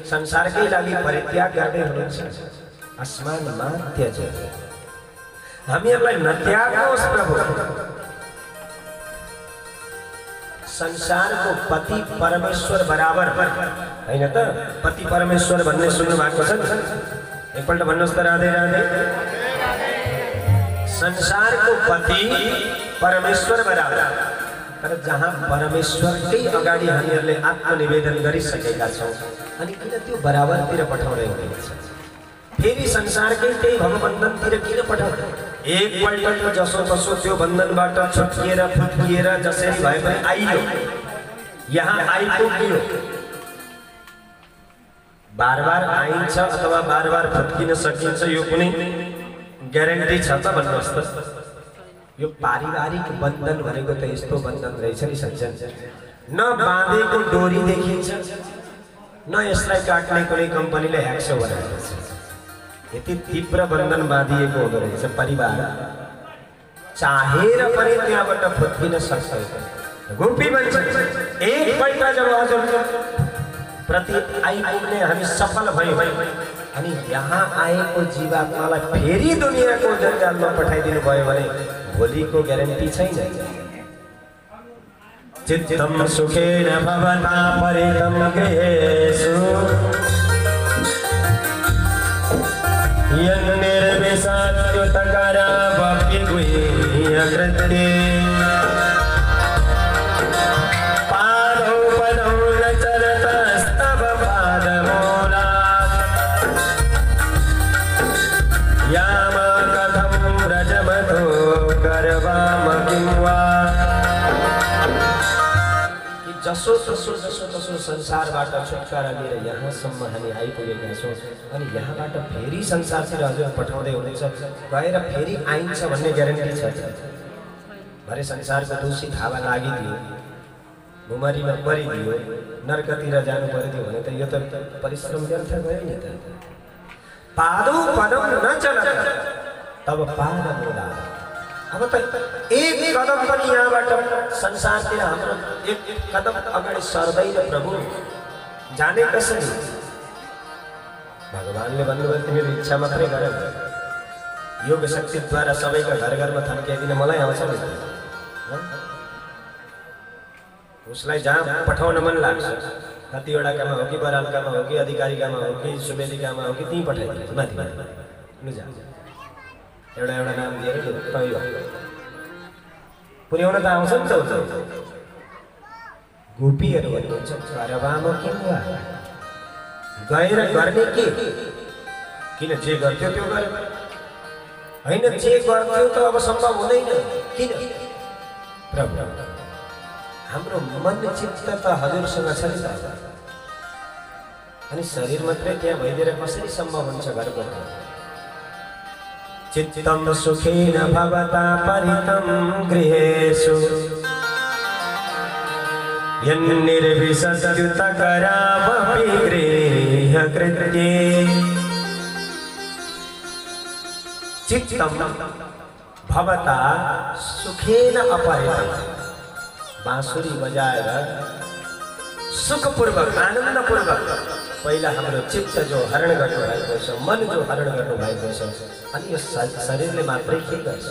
संसारकै लागि परित्याग गर्दै हुनुहुन्छ। आसमान मात्यज, हामीहरूलाई नत्याग्नुहोस् प्रभु। संसारको पति परमेश्वर बराबर हैन त? पति परमेश्वर भन्ने सुन्नु भएको छ? एकपल्ट भन्नुहोस् त राधे राधे। संसारको पति परमेश्वर बराबर। तर जहाँ परमेश्वरकै अगाडि हामीहरूले आत्मनिवेदन गरिसकेका छौँ, अनि किन त्यो बराबरतिर पठाउँदै हुनुहुन्छ? फेरि संसारकै त्यही भवबन्धनतिर किन पठाउँदै? एकपल्ट त जसो त्यो बन्धनबाट छुट्किएर फुत्किएर जसरी भए पनि आइयो, यहाँ आइपुग्यो। बार बार आइन्छ अथवा बार बार फुत्किन सकिन्छ, यो कुनै ग्यारेन्टी छ त? भन्नुहोस् त। यो पारिवारिक बन्धन भनेको त यस्तो बन्धन रहेछ नि सज्जन, न बाँधेको डोरी देखिन्छ, न यसलाई काट्ने कुनै कम्पनीले ह्याक्सो बनाएको छ। यति तीव्र बन्धन बाँधिएको हुँदो रहेछ परिवार, चाहेर पनि त्यहाँबाट फुत्किन सक्दैन। गोपी भन्छ एकपल्ट जब हजुर प्रति आइपुग्ने हामी सफल भयौँ, अनि यहाँ आएको जीवात्मालाई फेरि दुनियाँको जन्जालमा पठाइदिनु भयो भने भोलिको ग्यारेन्टी छैन। चित्तं सुखेन भवता परितं गृहेषु यन्निर्विषाच्युतकरावपि गुह्यकृते पादौ पदौ न चरतस्तव पादमूलात् याम कथं व्रजमतो गर्वाम किं वा। जसो तसो संसारबाट छुटकारा लिएर यहाँसम्म हामी आइपुगेका छौँ, अनि यहाँबाट फेरि संसारतिर हजुर पठाउँदै हुनुहुन्छ। गएर फेरि आइन्छ भन्ने ग्यारेन्टी छ? भरे संसारको दूषित हावा लागिदियो, भुमरीमा परिदियो, नर्कतिर जानु परिदियो भने त यो त परिश्रम व्यर्थ भयो नि त। पादौ पदौ न चलत तब पादमूला। अब त एक कदम पनि यहाँबाट संसारतिर हाम्रो एक कदम अगाडि सर्दैन प्रभु। जाने कसरी? भगवानले भन्नुभयो तिमीले इच्छा मात्रै गर, योग शक्तिद्वारा सबैका घर घरमा थन्काइदिन मलाई आउँछ नि। उसलाई जहाँ पठाउन मन लाग्छ, कतिवटाकामा हो कि बरालकामा हो कि अधिकारीकामा हो कि सुवेदिकामा हो कि त्यहीँ पठाइदिन्छ माथि जा। एउटा नाम दिएर पुर्याउन त आउँछ नि त। गोपीहरू भन्नुहुन्छ करवाम किं वा, गएर गर्ने के? किन जे गर्थ्यो त्यो गरे होइन, जे गर्थ्यो त अब सम्भव हुँदैन। किन? प्रभु हाम्रो मन चित्त त हजुरसँग छ नि त, अनि शरीर मात्रै त्यहाँ भइदिएर कसरी सम्भव हुन्छ घर गर्नु? चित्तं सुखेन भवता परितं गृहेषु यन्निर्विशत्युतकरावपि गृह्यकृत्ये चित्तं भवता सुखेन अपहृतं। बाँसुरी बजाएर सुखपूर्वक आनन्दपूर्वक पहिला हाम्रो चित्त जो हरण गर्नु भएको छ, मन जो हरण गर्नु भएको छ, अनि यो शरीरले मात्रै के गर्छ?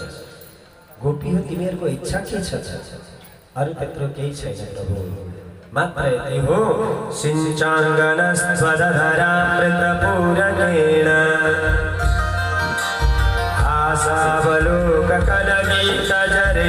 गोपीहरू तिमीहरूको इच्छा के छ? अरू त्यत्रो केही छैन प्रभु, मात्र यति हो सिञ्चाङ्गनस्त्वदधरामृतपूरकेण आशावलोककलगीतजरे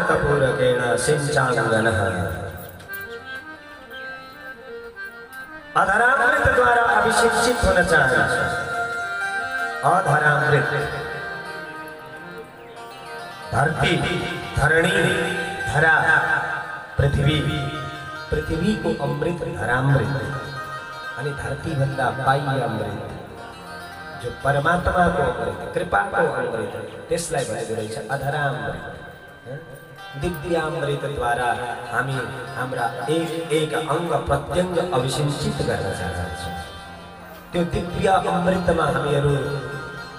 कपूरकेण सिंचांगनः अधरामृत द्वारा अभिषिक्षित होना चाहिए। अधरामृत धरती, धरणी, धरा, पृथ्वी, पृथ्वी को अमृत धरामृत अनि धरती भन्दा बाह्य अमृत जो परमात्मा को अमृत, कृपा को अमृत, त्यसलाई भनेको रहेछ अधरामृत। दिव्यामृत द्वारा हामी हाम्रा एक एक अंग प्रत्यंग अभिषिञ्चित गर्न चाहन्छौँ। त्यो दिव्य अमृतमा हामीहरू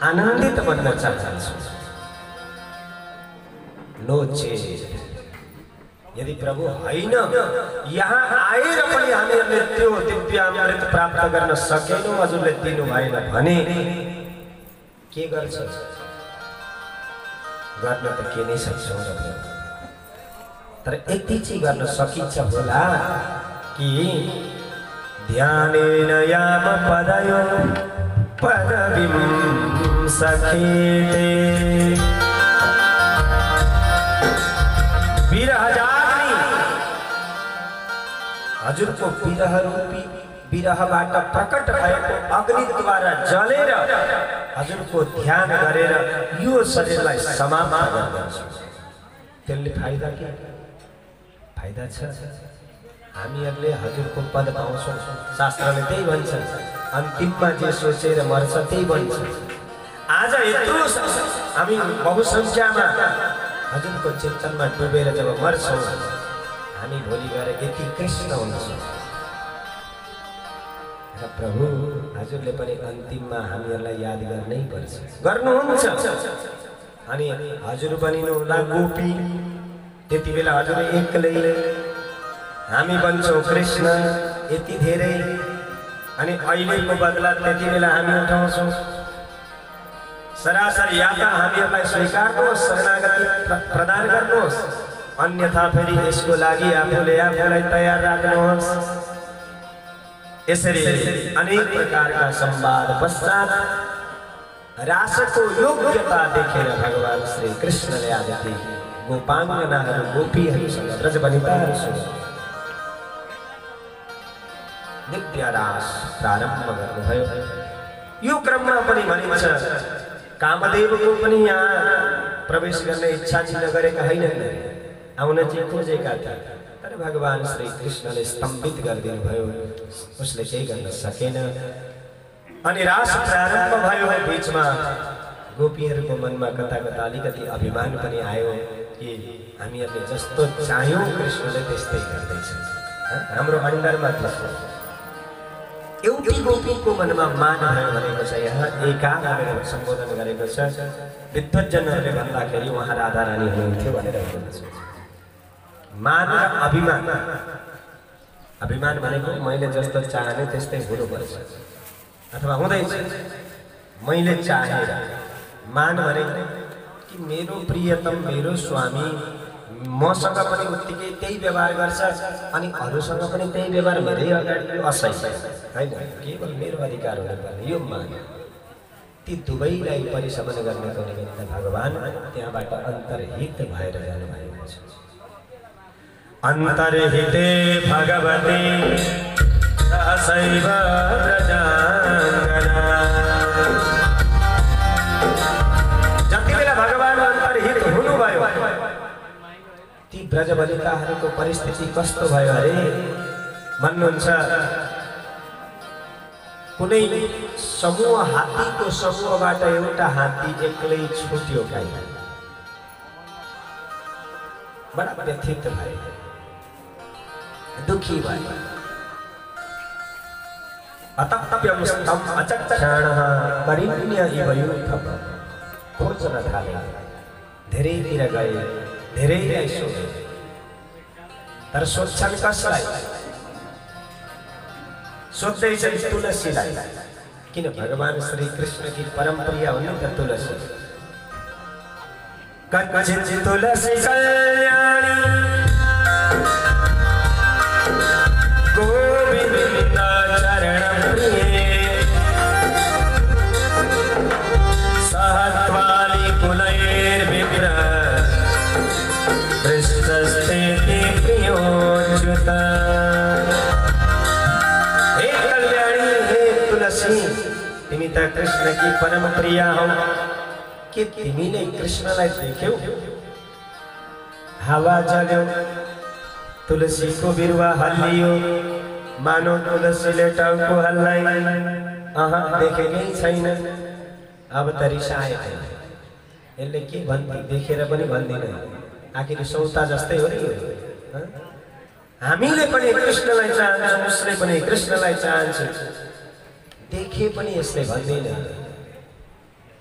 आनन्दित बन्न चाहन्छौँ। नो चेत यदि प्रभु हैन यहाँ आएर पनि हामीहरूले त्यो दिव्यामृत प्राप्त गर्न सकेनौँ, हजुरले दिनु भएन भने के गर्छ? गर्न त के नै सक्छौँ र, तर यति चाहिँ गर्न सकिन्छ होला कि ध्यानेन याम पदयो पदविं सखेते। हजुरको विरह रूपी विरहबाट प्रकट भएको अग्नि द्वारा जलेर हजुरको ध्यान गरेर यो शरीरलाई समाप्त गर्दछ। त्यसले फाइदा के? फाइदा छ। हामीहरूले हजुरको पद पाउँछौँ। शास्त्रले त्यही भन्छ, अन्तिममा जे सोचेर मर्छ त्यही भन्छ। आज यत्रो हामी बहुसङ्ख्यामा हजुरको चिन्तनमा डुबेर जब मर्छौँ, हामी भोलि गएर यति कृष्ण हुन्छौँ र प्रभु हजुरले पनि अन्तिममा हामीहरूलाई याद गर्नै पर्छ, गर्नुहुन्छ। अनि हजुर बनिनुहोला गोपी, त्यति बेला हजुर एक्लै, हामी बन्छौँ कृष्ण यति धेरै। अनि अहिलेको बदला त्यति बेला हामी उठाउँछौँ। सरासर या त हामीहरूलाई स्वीकार्नुहोस्, शरणागति प्रदान गर्नुहोस्, अन्यथा फेरि यसको लागि आफूले आफूलाई तयार राख्नुहोस्। यसरी अनेक प्रकारका संवाद पश्चात रासको योग्यता देखेर भगवान श्री कृष्णले आदि गोपाङ्गनाहरू गोपीहरूसँग ब्रजवनिताहरूसँग नित्य रास प्रारम्भ गर्नुभयो। यो क्रममा पनि भनिन्छ कामदेवको पनि यहाँ प्रवेश गर्ने इच्छा चाहिँ नगरेका हैनन्, आउन चाहिँ खोजेका थिए, तर भगवान श्री कृष्णले स्तम्भित गरिदिनु भयो। उसले केही गर्न सकेन। अनि रास प्रारम्भ भयो। बीचमा गोपीहरूको मनमा कता कता अलिकति अभिमान पनि आयो कि हामीहरूले जस्तो चाह्यौँ कृष्णले त्यस्तै गर्दैछ। हाम्रो अन्तरमा त्यस्तो एउटी गोपीको मनमा मान भयो भनेको छ। यहाँ एकाध भनेर सम्बोधन गरेको छ। विद्वज्जनहरूले भन्दाखेरि उहाँ राधा रानी हुनुहुन्थ्यो भनेर भन्नुहुन्छ। मान र अभिमान, अभिमान भनेको मैले जस्तो चाहने त्यस्तै हुनुपर्छ अथवा हुँदैछ, मैले चाहेर। मान भनेको कि मेरो प्रियतम, मेरो स्वामी मसँग पनि उत्तिकै त्यही व्यवहार गर्छ अनि अरूसँग पनि त्यही व्यवहार मेरै अगाडि असह्य हैन, केवल मेरो अधिकार हुनुपर्ने यो मान। ती दुवैलाई परिशमन गर्नको निमित्त भगवान त्यहाँबाट अन्तर्हित भएर जानुभएको छ। अन्तर्हिते भगवते सहसैव व्रजाङ्गना। जति बेला भगवान अन्तर्हित हुनुभयो ती ब्रजवनिताहरूको परिस्थिति कस्तो भयो अरे भन्नुहुन्छ। कुनै समूह हात्तीको समूहबाट एउटा हात्ती एक्लै छुट्यो, काई बडा व्यथित भयो, दुखी भयो। अतप्यमुष्टम अचक्षणः परिण्य इव यूथप। खोज्न थाले, धेरैतिर गए, धेरैलाई सोधे, तर सोध्छन् कसलाई? सोध्दैछन् तुलसीलाई। किन? भगवान श्री कृष्ण की परम प्रिय हुन् त तुलसी। कच्चित् तुलसी कल्याणी गोविन्द चरण प्रिये सहत्वाली कुलैर्विप्र प्रेयसी तिमी त कृष्ण की परम प्रिया हौ के तिमीले कृष्णलाई देख्यौ हावा चल्यो तुलसीको बिरुवा हल्लियो मानो तुलसीले टाउको हल्लाई देखेकै छैन अब त रिसाए यसले के भन्थे देखेर पनि भन्दिन आखिर सौता जस्तै हो नि हामीले पनि कृष्णलाई चाहन्छौँ उसले पनि कृष्णलाई चाहन्छ देखे पनि यसले भन्दैन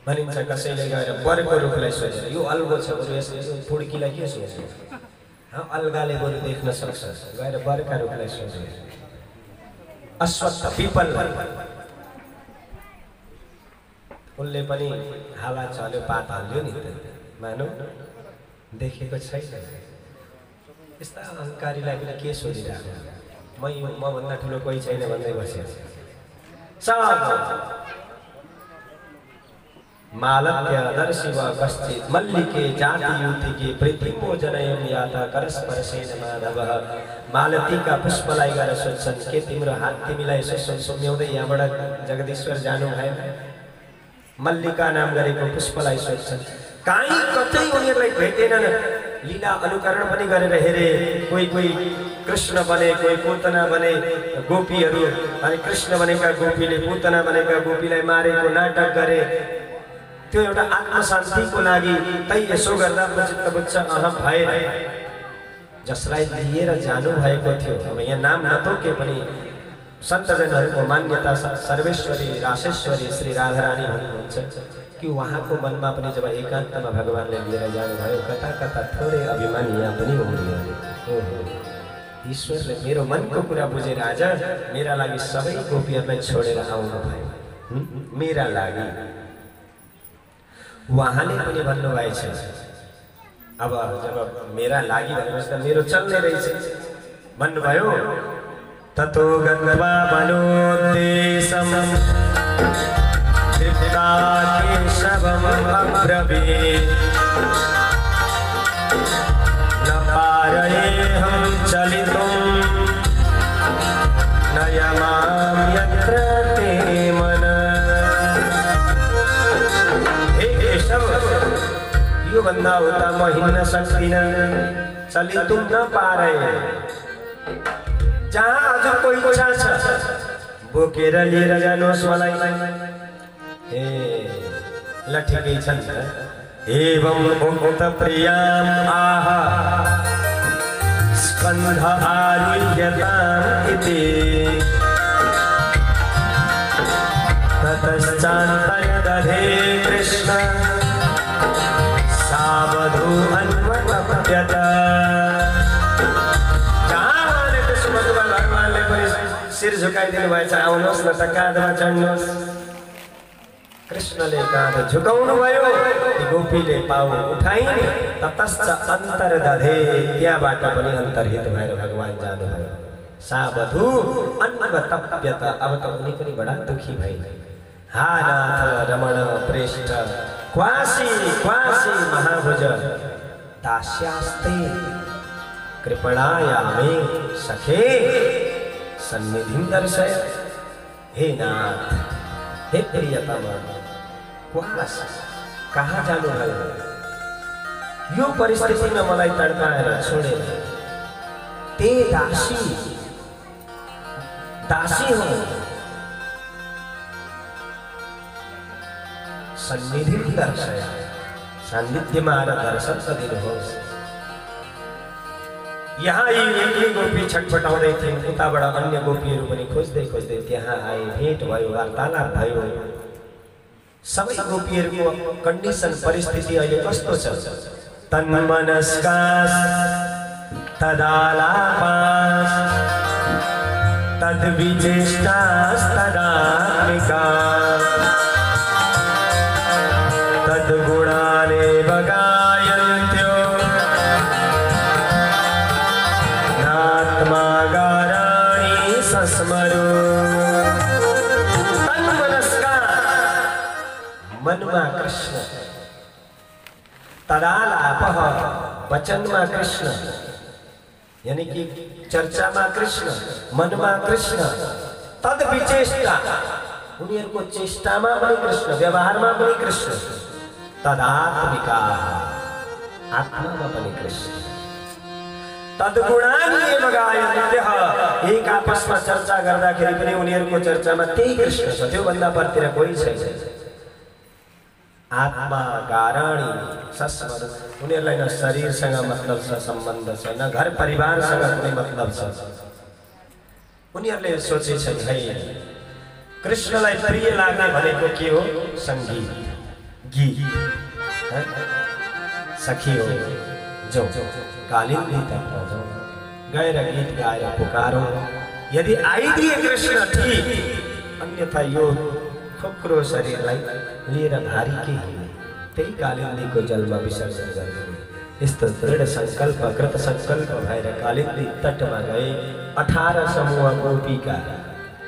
भनिन्छ कसैले गएर बरको रुखलाई सोचेर यो अल्गो छ बरु यसले फुड्कीलाई के सोच्छ अलगाले बरु देख्न सक्छ गएर बरका रुखलाई सोचेर अश्वत्थ पिपल उनले पनि हावा चल्यो पात हाल्यो नि मानौ देखेको छैन यस्ता अहङ्कारीलाई पनि के सोधिरहेको म भन्दा ठुलो कोही छैन भन्दै बसेछ मालत्य दर्शिव कश्चित् मल्लिके जाति युतिके प्रीतिको जनयम याता करस्पर्शेन माधवः मालतीका पुष्पलाई गएर सोध्छन् के तिम्रो हात तिमीलाई यसो सुम्याउँदै यहाँबाट जगदीश्वर जानु भएन मल्लिका नाम गरेको पुष्पलाई सोध्छन् कहीँ कतै उनीहरूलाई भेटेनन् लीला अनुकरण पनि गरेर हेरे कोही कोही कृष्ण बने कोही पूतना बने गोपीहरू अनि कृष्ण बनेका गोपीले पूतना बनेका गोपीलाई मारेको नाटक गरे त्यो एउटा आत्मशान्तिको लागि तै यसो गर्दा चित्त बुझ्छ भएन जसलाई लिएर जानु भएको थियो अब यहाँ नाम नतोके पनि सन्तजनहरूको मान्यता सर्वेश्वरी राशेश्वरी श्री राधारानी भन्नुहुन्छ कि उहाँको मनमा पनि जब एकान्तमा भगवानले लिएर जानुभयो कता कता थोरै अभिमान यहाँ पनि हुन्थ्यो ईश्वरले मेरो मनको कुरा बुझेर आज मेरा लागि सबै गोपीहरूलाई छोडेर आउनु भयो मेरा लागि उहाँले पनि भन्नुभएछ अब जब मेरा लागि भनेपछि त मेरो चल्ने रहेछ भन्नुभयो ततो गत्वा मनोद्देशम् दिव्या केशवम् अब्रवीत् न पारयेऽहं चलितुम् न यमां यत्र ते मनः हे केशव यो भन्दा उता म हिँड्न सक्दिनँ चलितुम् न पारये जहाँ हजुरको इच्छा छ बोकेर लिएर जानुहोस् मलाई ल ठिकै छ नि त एवं उक्त प्रियाम् आह स्कन्ध आरुह्यताम् इति ततश्चान्तर्दधे कृष्ण सा वधू अन्वतप्यत सिर झुकाइदिनु भएछ आउनुहोस् न त काँधमा चढ्नुहोस् कृष्णले काँध झुकाउनु भयो गोपीले पाउ उठाइन् ततश्च अन्तर्दधे त्यहाँबाट पनि अन्तर्हित भएर भगवान जानुभयो सा वधू अन्वतप्यत अब त उनी पनि बडा दुखी भए हा नाथ रमण प्रेष्ठ क्वासी क्वासी महाभुज दास्यास्ते कृपणायामे सखे सन्निधिं दर्शय हे नाथ हे प्रियतम क्वास कहाँ जानु भयो यो परिस्थितिमा मलाई तडपाएर छोडेर ते दासी दासी हो सन्निधिं दर्शय सान्निध्यमा आएर दर्शन त दिनुहोस् यहाँ एक गोपी छटपटाउँदै थिइन् उताबाट अन्य गोपीहरू पनि खोज्दै खोज्दै त्यहाँ आए भेट भयो वार्तालाप भयो सबै गोपीहरूको कन्डिसन परिस्थिति अहिले कस्तो छ तन्मनस्कास तदालापास तद्विचेष्टास तदात्मिकास तद्गुणानेव गायन्त्यो नात्मागाराणि सस्मरो मनमा कृष्ण तदालापः वचनमा कृष्ण यानी कि चर्चा में कृष्ण मनमा कृष्ण तद विचेष्टा उनीहरूको चेष्टामा पनि कृष्ण, व्यवहारमा पनि कृष्ण, तदात्मिका आत्मामा पनि कृष्ण। तद्गुणान्येव गायन्त्यः, एक आपसमा चर्चा गर्दाखेरि पनि उनीहरूको चर्चामा त्यही कृष्ण छ, त्योभन्दा परतिर कोही छैन। आत्मा गारणी सस्मर, उनीहरूलाई न शरीरसँग मतलब छ, सम्बन्ध छ, न घर परिवारसँग कुनै मतलब छ। उनीहरूले सोचेछन् है कृष्णलाई प्रिय लाग्ने भनेको के हो? सङ्गीत, गीत, सखी हो जो कालिंदी तक गएर गीत गाएर पुकारो। यदि आइदिए कृष्ण ठीक, अन्यथा यो खोक्रो शरीरलाई लिएर भारी के हुने, त्यही कालिंदीको जलमा विसर्जन गर्ने। यस्तो दृढ संकल्प, कृत संकल्प भएर कालिंदी तटमा गए। 18 समूह गोपीका,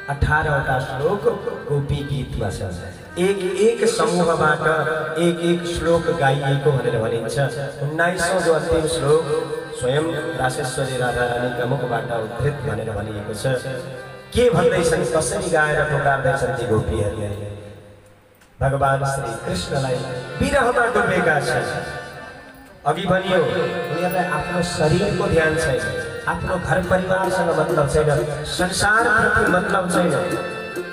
18वटा श्लोक गोपी गीतमा छ। एक एक समूहबाट एक एक श्लोक गाइएको भनेर भनिन्छ। 19औं जो अन्तिम श्लोक स्वयं रासेश्वरी राधारानीका मुखबाट उद्धृत भनेर भनिएको छ। के भन्दैछन्, कसरी गाएर पुकार्दैछन् ती गोपीहरूले? भगवान श्री कृष्णलाई विरहमा डुबेका छन्। अघि भनियो उनीहरूलाई आफ्नो शरीरको ध्यान छैन, आफ्नो घर परिवारसँग मतलब छैन, संसारप्रति मतलब छैन।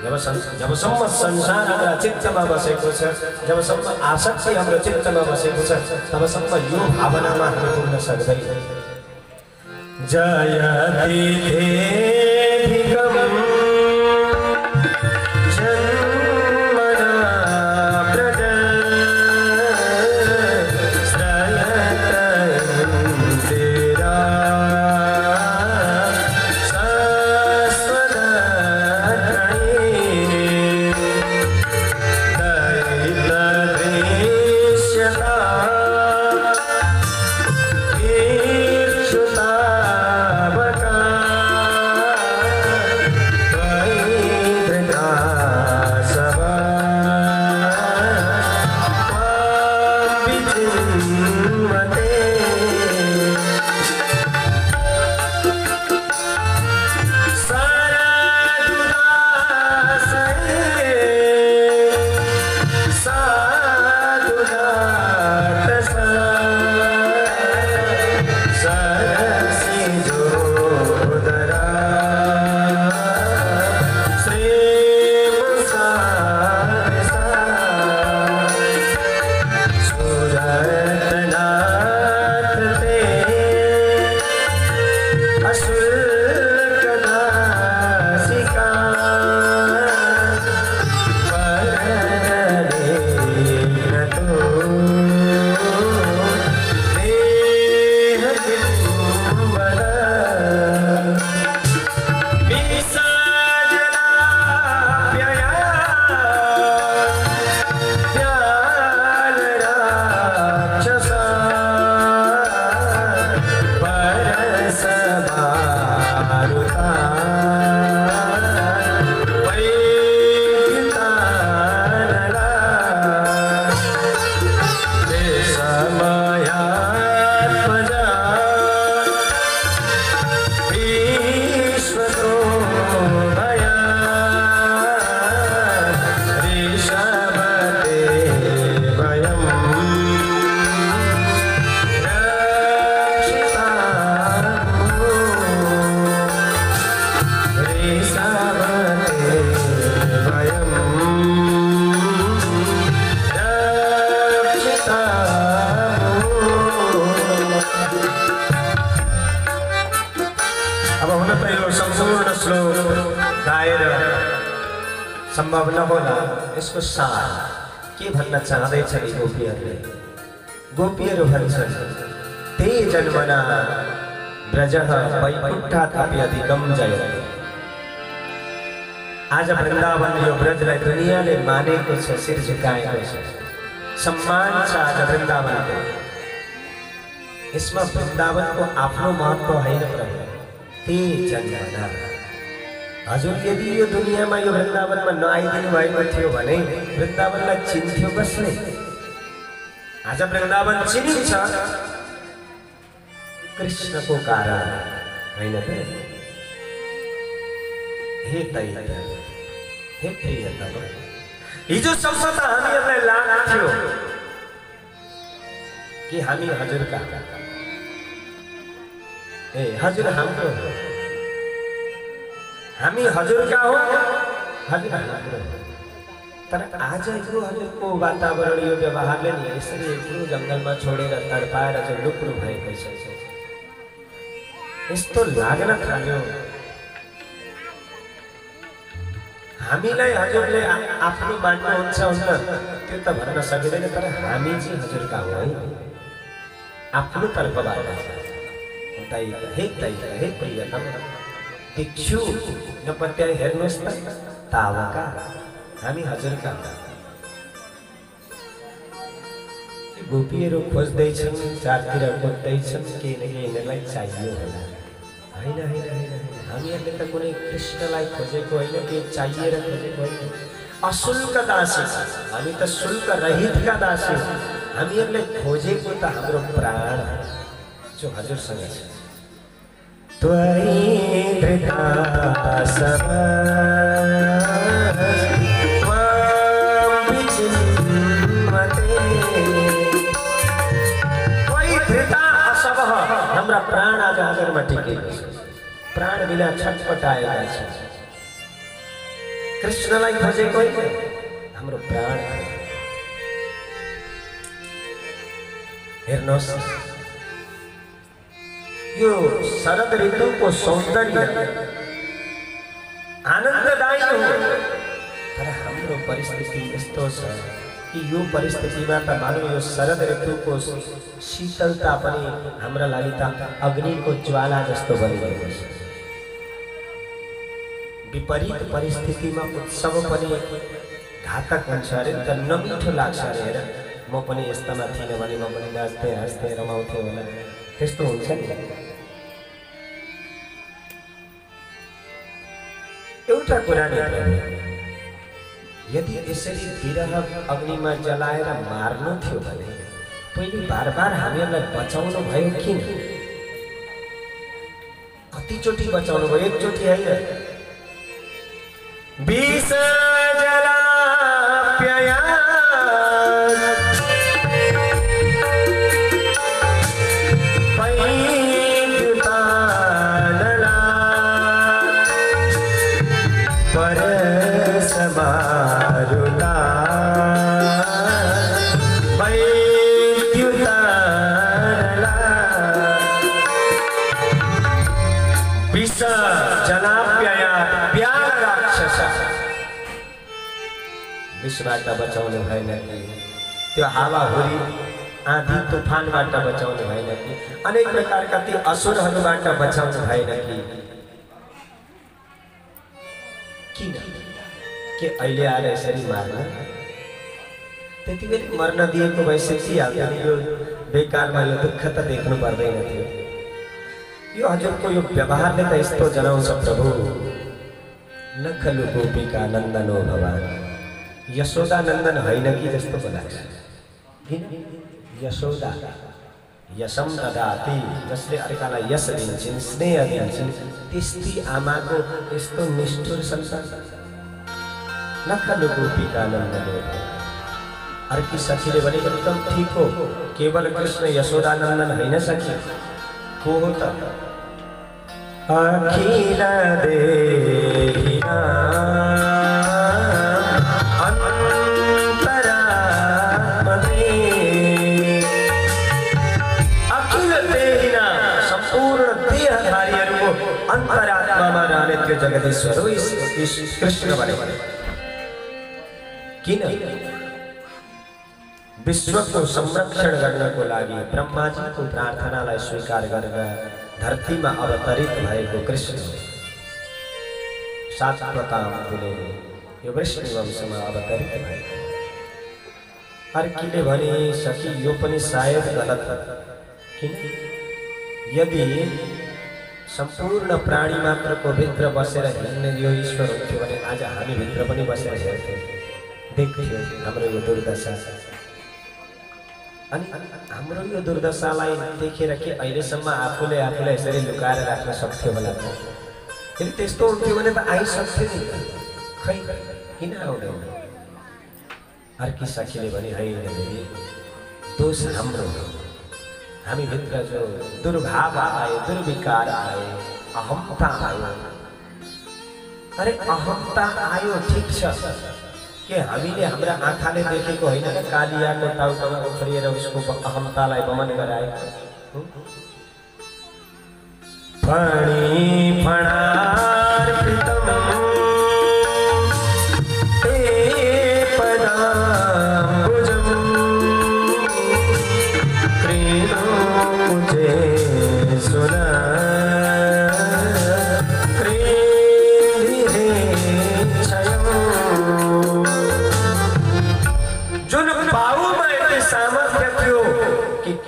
जबसम्म संसार हाम्रा चित्तमा बसेको छ, जबसम्म आसक्ति हाम्रो चित्तमा बसेको छ, तबसम्म यो भावनामा हामी पुग्न सक्दैन। जयति देधिकम् जन्मना व्रज श्रयतन्तेरा संभव नहोला। यसको सार के भन्न चाहँदैछन् गोपीहरूले? गोपीहरू भन्छन् त्यही जन्मना ब्रजः वैकुण्ठादपि अधिकं जयते। आज वृन्दावन यो ब्रजलाई दुनियाँले मानेको छ, शिर झुकाएको छ, सम्मान छ आज वृन्दावनको। यसमा वृन्दावनको आफ्नो महत्त्व होइन प्रभु, त्यही जन्मना। हजुर यदि यो दुनियाँमा यो वृन्दावनमा नआइदिनु भएको थियो भने वृन्दावनलाई चिन्थ्यो कसले? आज वृन्दावन चिनिन्छ कृष्णको कारण होइन त? हे दैत्य, हे प्रियतम हिजो सम्म त हामीहरूलाई लाग्थ्यो कि हामी हजुरका हजुर हाम्रो हो, हामी हजुरका हो, हजुर हाम्रो हो। तर आज यो हजुरको वातावरण यो व्यवहारले नि यसरी एक्लो जङ्गलमा छोडेर तडपाएर चाहिँ लुक्नु भएको छ। यस्तो लाग्न थाल्यो हामीलाई हजुरले आफ्नो मान्नुहुन्छ त्यो त भन्न सकिँदैन, तर हामी चाहिँ हजुरका हो है, आफ्नो तर्फबाट हे प्रियतम भिक्षु नपत्याइ हेर्नुहोस् त तावका हामी हजुरका। गोपीहरू खोज्दैछन्, चारतिर खोज्दैछन्, केही न केही यिनीहरूलाई चाहियो होला। होइन होइन होइन, हामीहरूले त कुनै कृष्णलाई खोजेको होइन, केही चाहिएर खोजेको होइन। अशुल्क दासी हामी त शुल्क रहितका दासी, हामीहरूले खोजेको त हाम्रो प्राण जो हजुरसँग छ। हाम्रा प्राण आज हजुरमा टिकेको छ, प्राण बिना छटपटाएका छ। कृष्णलाई खोजेको होइन, हाम्रो प्राण। हेर्नुहोस् यो शरद ऋतुको सौन्दर्य आनन्ददायी हो, तर हाम्रो परिस्थिति यस्तो छ कि यो परिस्थितिमा त मानव यो शरद ऋतुको शीतलता पनि हाम्रा लागि त अग्निको ज्वाला जस्तो बनिरहेको छ। विपरीत परिस्थितिमा उत्सव पनि घातक हुन्छ अरे, त नमिठो लाग्छ अरे। हेर म पनि यस्तामा थिइनँ भने म पनि नाच्दै हाँस्दै रमाउँथेँ होला, त्यस्तो हुन्छ नि। एउटा कुरा नि यदि यसरी विरह अग्निमा जलाएर मार्नु थियो भने पहिले बार बार हामीहरूलाई बचाउनु भयो किन? कतिचोटि बचाउनु भयो, एकचोटि होइन। विष जलाप्यया विषबाट बचाउनु भएन कि? त्यो हावाहुरी आँधी तुफानबाट बचाउनु भएन कि? अनेक प्रकारका ती असुरहरूबाट बचाउनु भएन कि? किन के अहिले आएर यसरी मार्न? त्यति बेला मर्न दिएको भइसकेपछि यो बेकारमा यो दुःख त देख्नु पर्दैन थियो। यो हजुरको यो व्यवहारले त यस्तो जनाउँछ प्रभु, न खलु गोपिका नन्दनो भवान, यशोदा नन्दन होइन कि जस्तो लाग्छ। यशोदा यशम ददाति, जसले अर्कालाई यश दिन्छन्, स्नेह दिन्छन्, त्यस्ती आमाको यस्तो निष्ठुर संसार। न खलु गोपिका नन्दनो भवान। अर्की सखीले भने एकदम ठीक हो, केवल कृष्ण यशोदा नन्दन होइन सखी, को हो त? अखिल देहिना अंतरात्मा रहने जगदीश्वर कृष्ण बने। किन विश्व को संरक्षण करने को लागि ब्रह्मा जी को प्रार्थनालाई स्वीकार गरेर धरतीमा अवतरित भएको कृष्ण सात प्रतापले यो वैष्णव वंशमा अवतरित भएको। अर्कीले भने सखी यो पनि सायद गलत, किन यदि संपूर्ण प्राणी मात्र को भित्र बसेर हिँड्ने यो ईश्वर हुन्थ्यो भने आज हामी भित्र पनि बसेर हेर्थ्यौँ, देख्थ्यौँ हाम्रो यो दुर्दशा। अनि हाम्रो यो दुर्दशालाई देखेर के अहिलेसम्म आफूले आफूलाई यसरी लुकाएर राख्न सक्थ्यो होला त? यदि त्यस्तो हुन्थ्यो भने त आइसक्थ्यो नि। खै किन आउँदैन? अर्की सखीले भने होइन देवी, दोष हाम्रो हो। हामी भित्र जो दुर्भाव आयो, दुर्विकार आयो, अहमता आयो। अरे अहमता आयो ठीक छ के हामीले हाम्रा आँखाले देखेको होइन, कालियाको टाउकोमा उफ्रिएर उसको अहमतालाई बमन गराएको। फणी फणार प्रीतम ते पदाम्बुजम क्रीडो मुझे सुना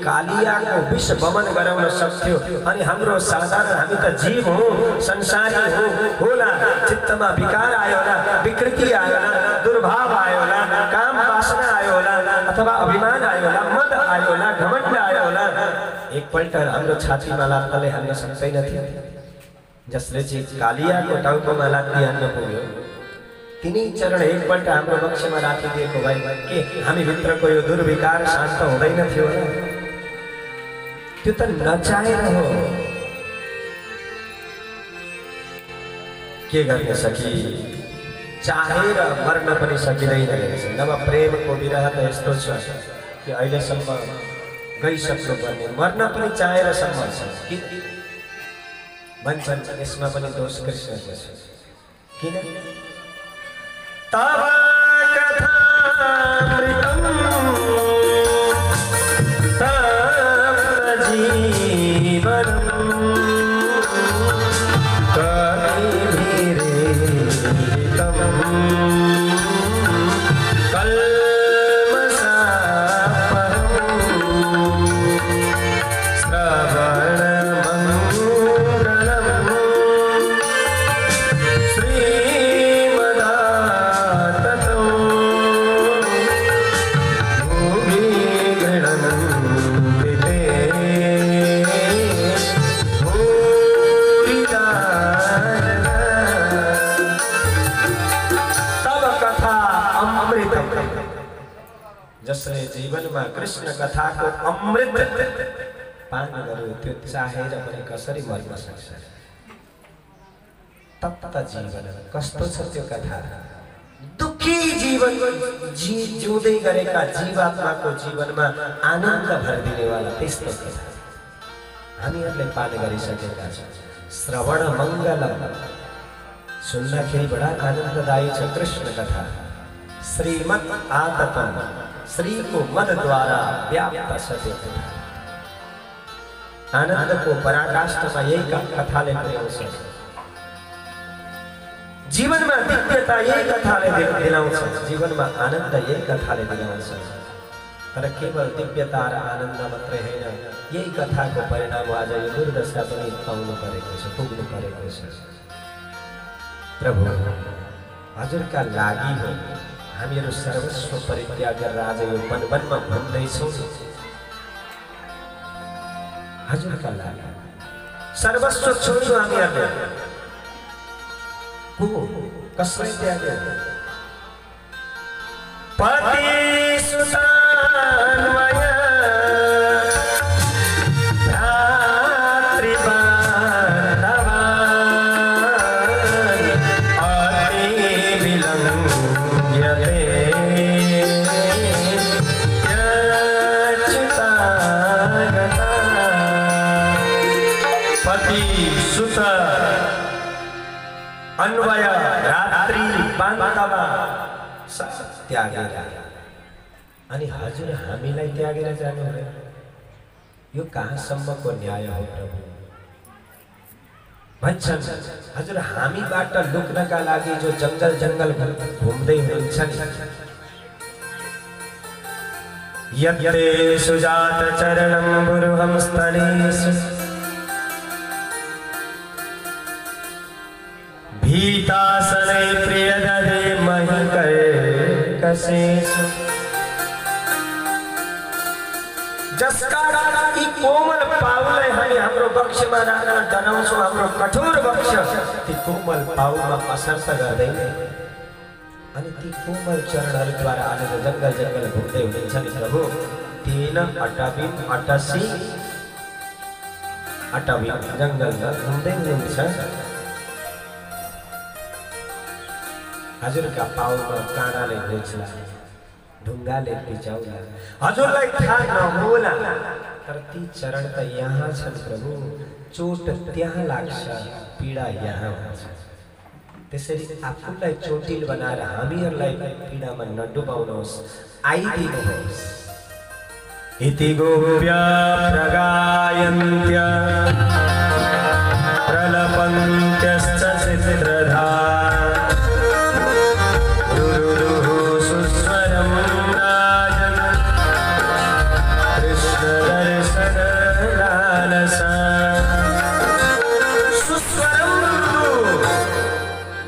कालिया को विष बमन गराउन सक्थ्यो। अनि हाम्रो साधारण हामी त जीव हौं, संसारी हौं, होला चित्तमा विकार आयो होला, विकृति आयो होला, दुर्भाव आयो होला, काम वासना आयो होला, अथवा अभिमान आयो होला, मद आयो होला, घमण्ड आयो होला। एकपल्ट हाम्रो छातीमा लाग्दाले हाल्न सक्दैनथ्यो। जसले चाहिँ कालियाको टाउकोमा लाग्दै हान्न पुग्यो, तिनी चरण एकपल्ट हाम्रो पक्षमा राखिदिएको भए के हामी भित्रको यो दुर्विकार शान्त हुँदैन थियो? त्यो त नचाहेर हो। के गर्न सकी, चाहेर मर्न पनि सकिँदैन रहेछ। नव प्रेमको विरह त यस्तो छ कि अहिलेसम्म गइसक्नु पर्ने, मर्न पनि चाहेर सम्म छ। भन्छन् यसमा पनि दोष कृष्णको छ। किन? तव कथामृतम् जीवनम् कविभिरेरितम् कल्मषापहम् श्रवणमङ्गलम् श्रीमदाततं भूमि गृह्णन्ति ते जसले जीवनमा कृष्ण कथाको अमृत पान गर्यो त्यो चाहेर पनि कसरी मर्न सक्छ? तप्त जीवन कस्तो छ त्यो कथा। दुखी जीवन जिउँदै गरेका जीवात्माको जीवनमा आनन्द भरिदिनेवाला त्यस्तो कथा हामीहरूले पान गरिसकेका छौँ। श्रवण मङ्गलम सुन्दाखेरि बडा आनन्ददायी छ कृष्ण कथा। श्रीमत् आततम श्री को मद द्वारा व्याप्त सत्य कथा। आनंद को पराकाष्ठमा यही कथाले पुर्याउँछ। जीवनमा दिव्यता यही कथाले दिलाउँछ, जीवनमा आनन्द यही कथाले दिलाउँछ। तर केवल दिव्यता र आनन्द मात्रै होइन, यही कथाको परिणाम आज यो दुर्दशा पनि पाउनु परेको छ, पुग्नु परेको छ। प्रभु हजुरका लागि हो हामीहरू सर्वस्व परित्याग गरेर आज यो वनमा घुम्दैछौँ। हजुरका लागि सर्वस्व छोड्यो हामीहरूले। को कसलाई त्याग्यो? पति सुतान्वय अन्वय रात्रि बान्तमा त्यागेर अनि हजुर हामीलाई त्यागेर जानु हो। यो कहाँसम्मको न्याय हो प्रभु? भन्छन् हजुर हामीबाट लुक्नका लागि जो जंगल जंगल घुम्दै हुन्छन्, यद्यते सुजात चरणं गुरुहं स्तनेषु भीतासने प्रियदरे महिकर्कशेषु। जसका यी कोमल पाउलाई हामी हाम्रो वक्षमा राख्न डराउँछौँ, हाम्रो कठोर वक्ष ती कोमल पाउमा असर त गर्दैन। अनि ती कोमल चरणहरूद्वारा आज जङ्गल जङ्गल घुम्दै हुनुहुन्छ नि प्रभु। तेन अटबिन अटसी अटबिन जङ्गलमा घुम्दै हुनुहुन्छ। हजुरका पाउमा काँडाले घोच्ला, ढुङ्गाले पिचाउला, हजुरलाई थाहा नहोला, तर ती चरण त यहाँ छन् प्रभु। चोट त्यहाँ लाग्छ, पीडा यहाँ हुन्छ। त्यसरी आफूलाई चोटिल बनाएर हामीहरूलाई पीडामा नडुबाउनुहोस्, आइदिनुहोस्। इति गोप्या प्रगायन्त्य प्रलपन्त्यश्च चित्रधा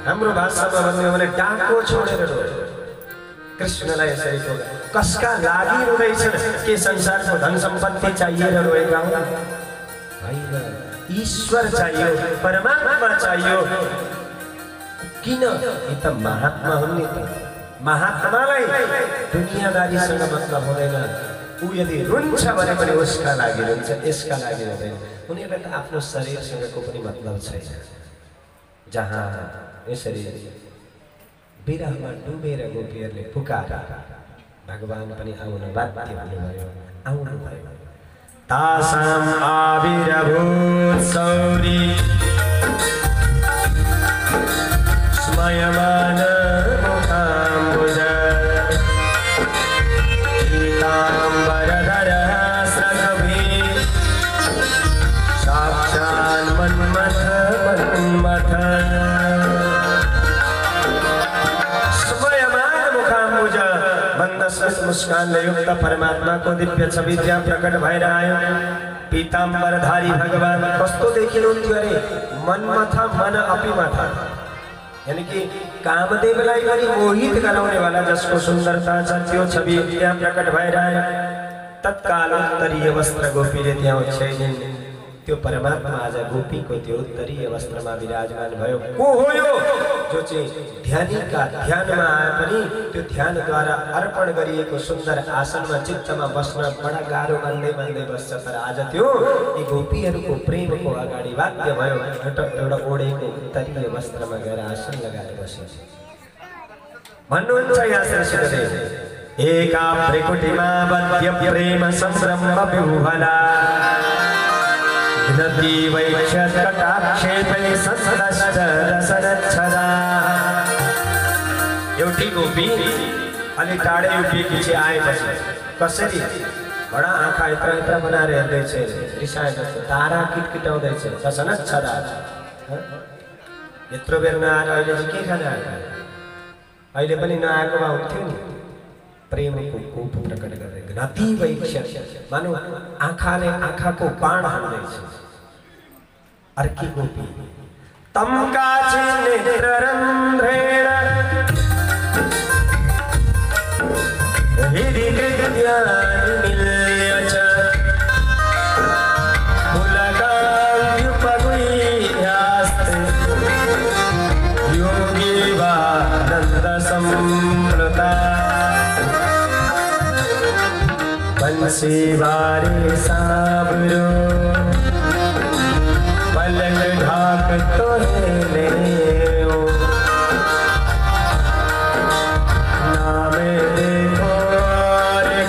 हाम्रो भाषामा भन्ने हो भने डाको छोडेर रोए। कृष्णलाई यसरी रोए। कसका लागि रोएछन्? के संसारको धन सम्पत्ति चाहिएर रोएका हुन्? होइन, ईश्वर चाहियो, परमात्मा चाहियो। किन? यी त महात्मा हुन् नि त। महात्मालाई दुनियादारीसँग मतलब हुँदैन। ऊ यदि रुन्छ भने पनि उसका लागि रुन्छ, यसका लागि हुँदैन। उनीहरूलाई त आफ्नो शरीरसँगको पनि मतलब छैन। जहाँ यसरी विरहमा डुबेर गोपीहरूले पुकारा, भगवान पनि आउन बाध्य हुनुभयो, आउनुभयो। तासाम आविर्भूत सौरी स्मयमान मुखाम्बुज पीताम्बरधर स्रग्भि साक्षात् मन्मथ मन्मथ। मुस्कान युक्त परमात्मा को दिव्य छवि त्यहाँ प्रकट भएर आयो। पीताम्बरधारी भगवान कस्तो देखिनुहुन्थ्यो अरे? मनमथा मन अपिमथा, यानी कि कामदेवलाई पनि मोहित गराउने वाला जसको सुन्दरता छ त्यो छवि त्यहाँ प्रकट भएर आयो। तत्काल उत्तरीय वस्त्र गोपीले त्यहाँ ओछ्याइदिन्। त्यो परमात्मा आज गोपीको त्यो उत्तरीय वस्त्रमा विराजमान भयो। को हो यो? जो चाहिँ ध्यानीका ध्यानमा आए पनि त्यो ध्यानद्वारा अर्पण गरिएको सुन्दर आसनमा चित्तमा बस्न बडा गाह्रो मान्दै मान्दै बस्छ। तर आज त्यो यी गोपीहरूको प्रेमको अगाडि बाध्य भयो। एउटा ओढेको उत्तरीय वस्त्रमा गएर आसन लगाएर बस्यो। भन्नुहुन्छ यहाँ श्रीदेव, एका त्रिकुटिमा बद्य प्रेम सम्भ्रम विभुवला नदी वैक्षकटाक्षेपै संसदश्च रसरच्छदा। एउटी गोपी अलि टाढै उभिएकी चाहिँ आएपछि कसरी बडा आँखा यत्र यत्र बनाएर हेर्दैछ, रिसाए जस्तो तारा किटकिटाउँदैछ। रसरच्छदा यत्रो बेर नआएर अहिले चाहिँ के खान आएको? अहिले पनि नआएको भए हुन्थ्यो नि। प्रेमको कोप प्रकट गर्दै नदी वैक्षक, मानौ आँखाले आँखाको बाण हान्दैछ। अर्की गोपी तम काचे नेत्ररन्ध्रेण हृदिकृत्यान्मिल्य च पुलकाव्युपगुह्यास्ते योगीवानन्दसंप्लुता बंसीवारे साबरो पलक ढाक तोहे नामे देखो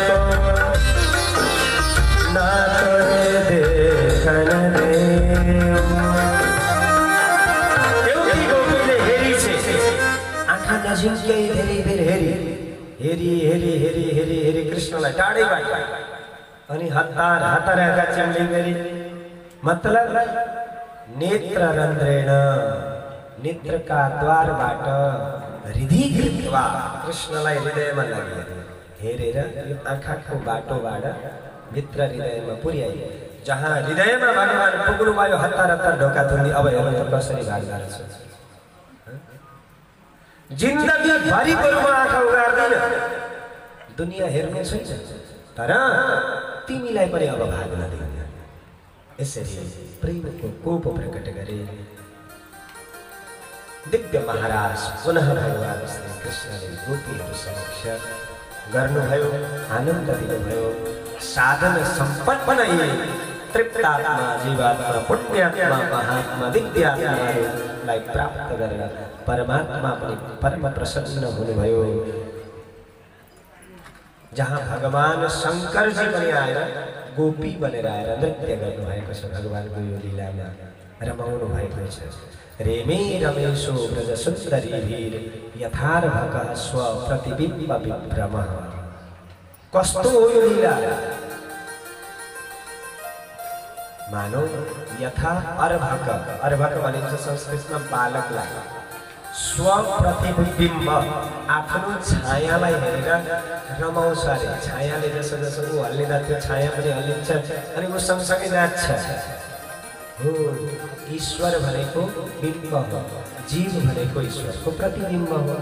को ना तोहे देखन दे। एउटी गोपीले हेरी छे, आँखा नजिकै धेरै बेर हेरी हेरी हेरी हेरी हेरी हेरी कृष्णलाई टाढैबाट अनि हतार हतारका चिम्ली गरी, मतलब नेत्र रन्ध्रेण, नेत्रका द्वारबाट हृदयकृत्वा कृष्णलाई हृदयमा लगे हेरेर यो आँखाको बाटोबाट भित्र हृदयमा पुर्याए। जहाँ हृदयमा भगवान पुग्नु भयो हतार हतार ढोका थुन्दी। अब हेर्नु त कसरी भाग्दो रहेछ। जिन्दगी भरिको रूपमा आँखा उगार्दैन, दुनियाँ हेर्नु छैन, तर तिमीलाई पनि अब भाग्न दिन्न। यसरी प्रेमको कोप प्रकट गरे। दिव्य महाराज पुनः भगवान श्री कृष्णले गोपीहरू समक्ष गर्नुभयो, आनन्द दिनुभयो। साधन सम्पन्न तृप्तात्मा जीवात्मा पुण्यात्मा महात्मा दिव्यात्माहरूलाई प्राप्त गरेर परमात्मा पनि परम प्रसन्न हुनुभयो। जहाँ भगवान शङ्करजी पनि आएर गोपी बनेर आएर नृत्य गर्नुभएको छ, भगवानको यो लीलामा रमाउनु भएको छ। रेमे रमेशो ब्रज सुन्दरी भीर यथार्भक स्व प्रतिबिम्ब विभ्रम। कस्तो हो यो लीला? मानौ यथा अर्भक, अर्भक भनिन्छ संस्कृतमा बालकलाई, स्व प्रतिबिम्ब आफ्नो छायालाई हेरेर रमाउँछ अरे। छायाले जसो जसो ऊ हल्लिँदा त्यो छाया पनि हल्लिन्छ अनि ऊ सँगसँगै नाच्छ। हो, ईश्वर भनेको बिम्ब हो, जीव भनेको ईश्वरको प्रतिबिम्ब हो।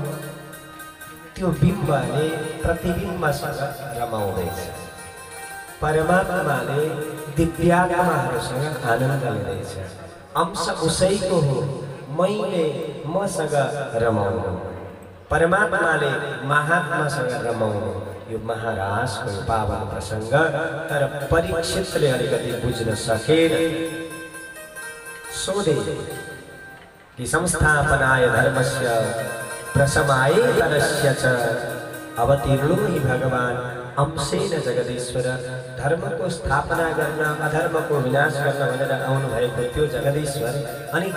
त्यो बिम्बले प्रतिबिम्बसँग रमाउँदैछ। परमात्माले दिव्यात्माहरूसँग आनन्द लिँदैछ। अंश उसैको हो, मैले मसँग रमाउनु, परमात्माले महात्मासँग रमाउनु। यो महाराजको पावन प्रसङ्ग। तर परीक्षितले अलिकति बुझ्न सकेन। सोधे कि संस्थापनाय धर्मस्य प्रशमाय तनस्य च अवतीर्णो हि भगवान अंशेन जगदीश्वर। धर्मको स्थापना गर्न, अधर्मको विनाश गर्न भनेर आउनु भएको त्यो जगदीश्वर अनि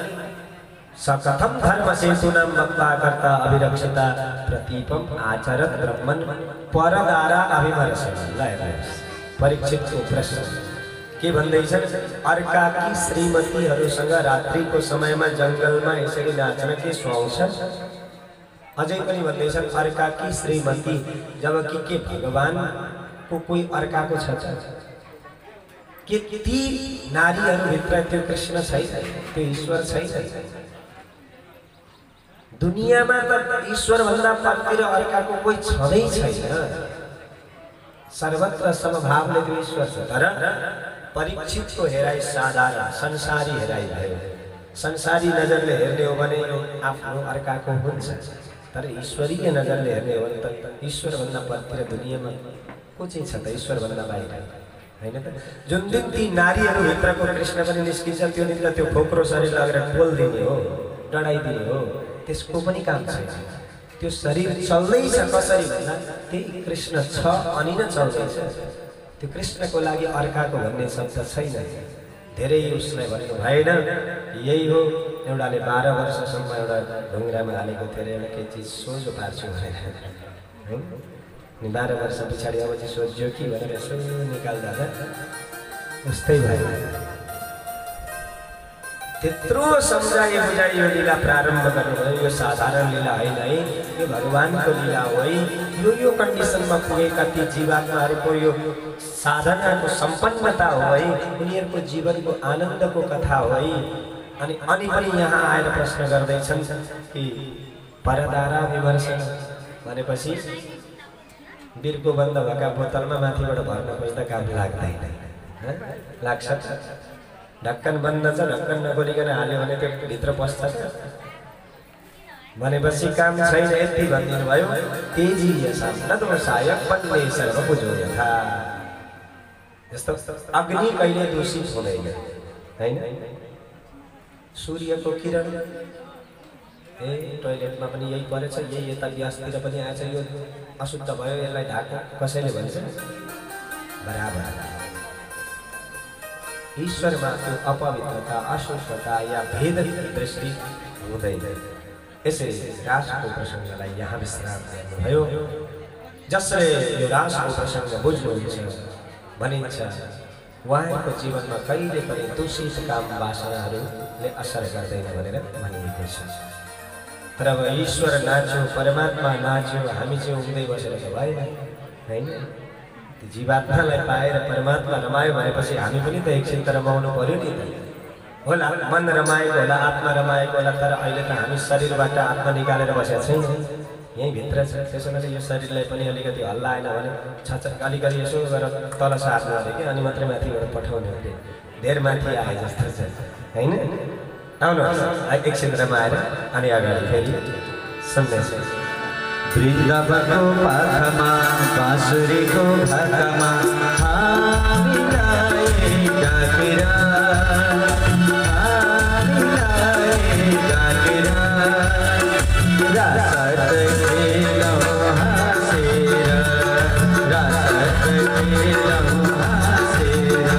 सकथम धर्म सेतुनां वक्ता कर्ता अभिरक्षिता प्रतीपम आचरत ब्रह्मन् परदारा अभिमर्शन। परीक्षितको प्रश्न के भन्दैछन्? अर्काकी श्रीमतीहरूसँग रात्रिको समयमा जङ्गलमा यसरी नाच्न के सुहाउँछ? अझै पनि भन्दैछन् अर्काकी श्रीमती, जबकि के भगवानको कोही अर्काको छ? के ती नारीहरूभित्र त्यो कृष्ण छैन, त्यो ईश्वर छैन? दुनियाँमा त ईश्वरभन्दा पतिर अर्काको कोही छँदै छैन। सर्वत्र समभावले त्यो ईश्वर छ। तर परीक्षितको हेराइ साधारण संसारी हेराइ भयो। संसारी नजरले हेर्ने हो भने यो आफ्नो अर्काको हुन्छ, तर ईश्वरीय नजरले हेर्ने हो भने त ईश्वरभन्दा पतिर दुनियाँमा को चाहिँ छ त ईश्वरभन्दा बाहिर, होइन त? जुन दिन ती नारीहरूभित्रको कृष्ण पनि निस्किन्छ त्यो दिन त त्यो खोक्रो शरीर लगेर टोलिदिने हो, डढाइदिने हो, त्यसको पनि काम छैन। त्यो शरीर चल्दैछ कसरी भन्दा त्यही कृष्ण छ अनि नै चल्दैछ। त्यो कृष्णको लागि अर्काको भन्ने शब्द छैन। धेरै उसलाई भन्नु भएन। यही हो, एउटाले 12 वर्षसम्म एउटा ढुङ्ग्रामा हालेको थियो एउटा केही चिज सोझो पार्छु भनेर, होइन? अनि 12 वर्ष पछाडि अब चाहिँ सोझ्यो कि भनेर यसो निकाल्दा त उस्तै भयो। त्यत्रो सम्झाइ बुझाइ यो लीला प्रारम्भ गर्नुभयो। यो साधारण लीला होइन है, यो भगवानको लीला हो है। यो कन्डिसनमा पुगेका ती जीवात्माहरूको यो साधनाको सम्पन्नता हो है, उनीहरूको जीवनको आनन्दको कथा हो है। अनि पनि यहाँ आएर प्रश्न गर्दैछन् कि परदारा विमर्शन भनेपछि बिर्को बन्द भएका बोतलमा माथिबाट भर्न खोज्दा काम लाग्दैन, लाग्छ? ढक्कन बन्द छ, ढक्कन नखोलिकन हाल्यो भने त्यो भित्र पस्छ भनेपछि काम छैन। यति भनिदिनु भयो। तेजी यशा न दोषाय पन्ने सर्वभुजो यथा। यस्तो अग्नि कहिले दूषित हुँदैन, होइन? सूर्यको किरण टोयलेटमा पनि यही परेछ, यही यता ग्यासतिर पनि आएछ, यो अशुद्ध भयो, यसलाई ढाक, कसैले भन्छ? बराबर ईश्वरमा त्यो अपवित्रता, अशुद्धता या भेद दृष्टि हुँदैन। यसैले रासको प्रसङ्गलाई यहाँ विश्राम गर्नुभयो। जसले यो रासको प्रसङ्ग बुझ्नुहुन्छ भनिन्छ उहाँको जीवनमा कहिले पनि दूषित काम वासनाहरूले असर गर्दैन भनेर भनिएको छ। तर अब ईश्वर नाच्यो, परमात्मा नाच्यो, हामी चाहिँ उम्दै बसेर त भएन, होइन? जीवात्मालाई पाएर परमात्मा रमायो भनेपछि हामी पनि त एकछिन त रमाउनु पर्यो नि त। होला मन रमाएको होला, आत्मा रमाएको होला, तर अहिले त हामी शरीरबाट आत्मा निकालेर बसेका छैन, यहीँ भित्र छ। त्यसैले यो शरीरलाई पनि अलिकति हल्लाएन भने अलिकति यसो गरेर तल सार्नु अरे कि अनि मात्रै माथिबाट पठाउने अरे। धेर माथि आए जस्तो छ, होइन? आउनुहोस् एक क्षेत्रमा आएर अनि अगाडि फेरि सन्देश वृन्दावनको पाखमा बाँसुरीको भाकामा हामीलाई डाकेर रासत खेलौँ हाँसेर रासत खेलौँ हाँसेर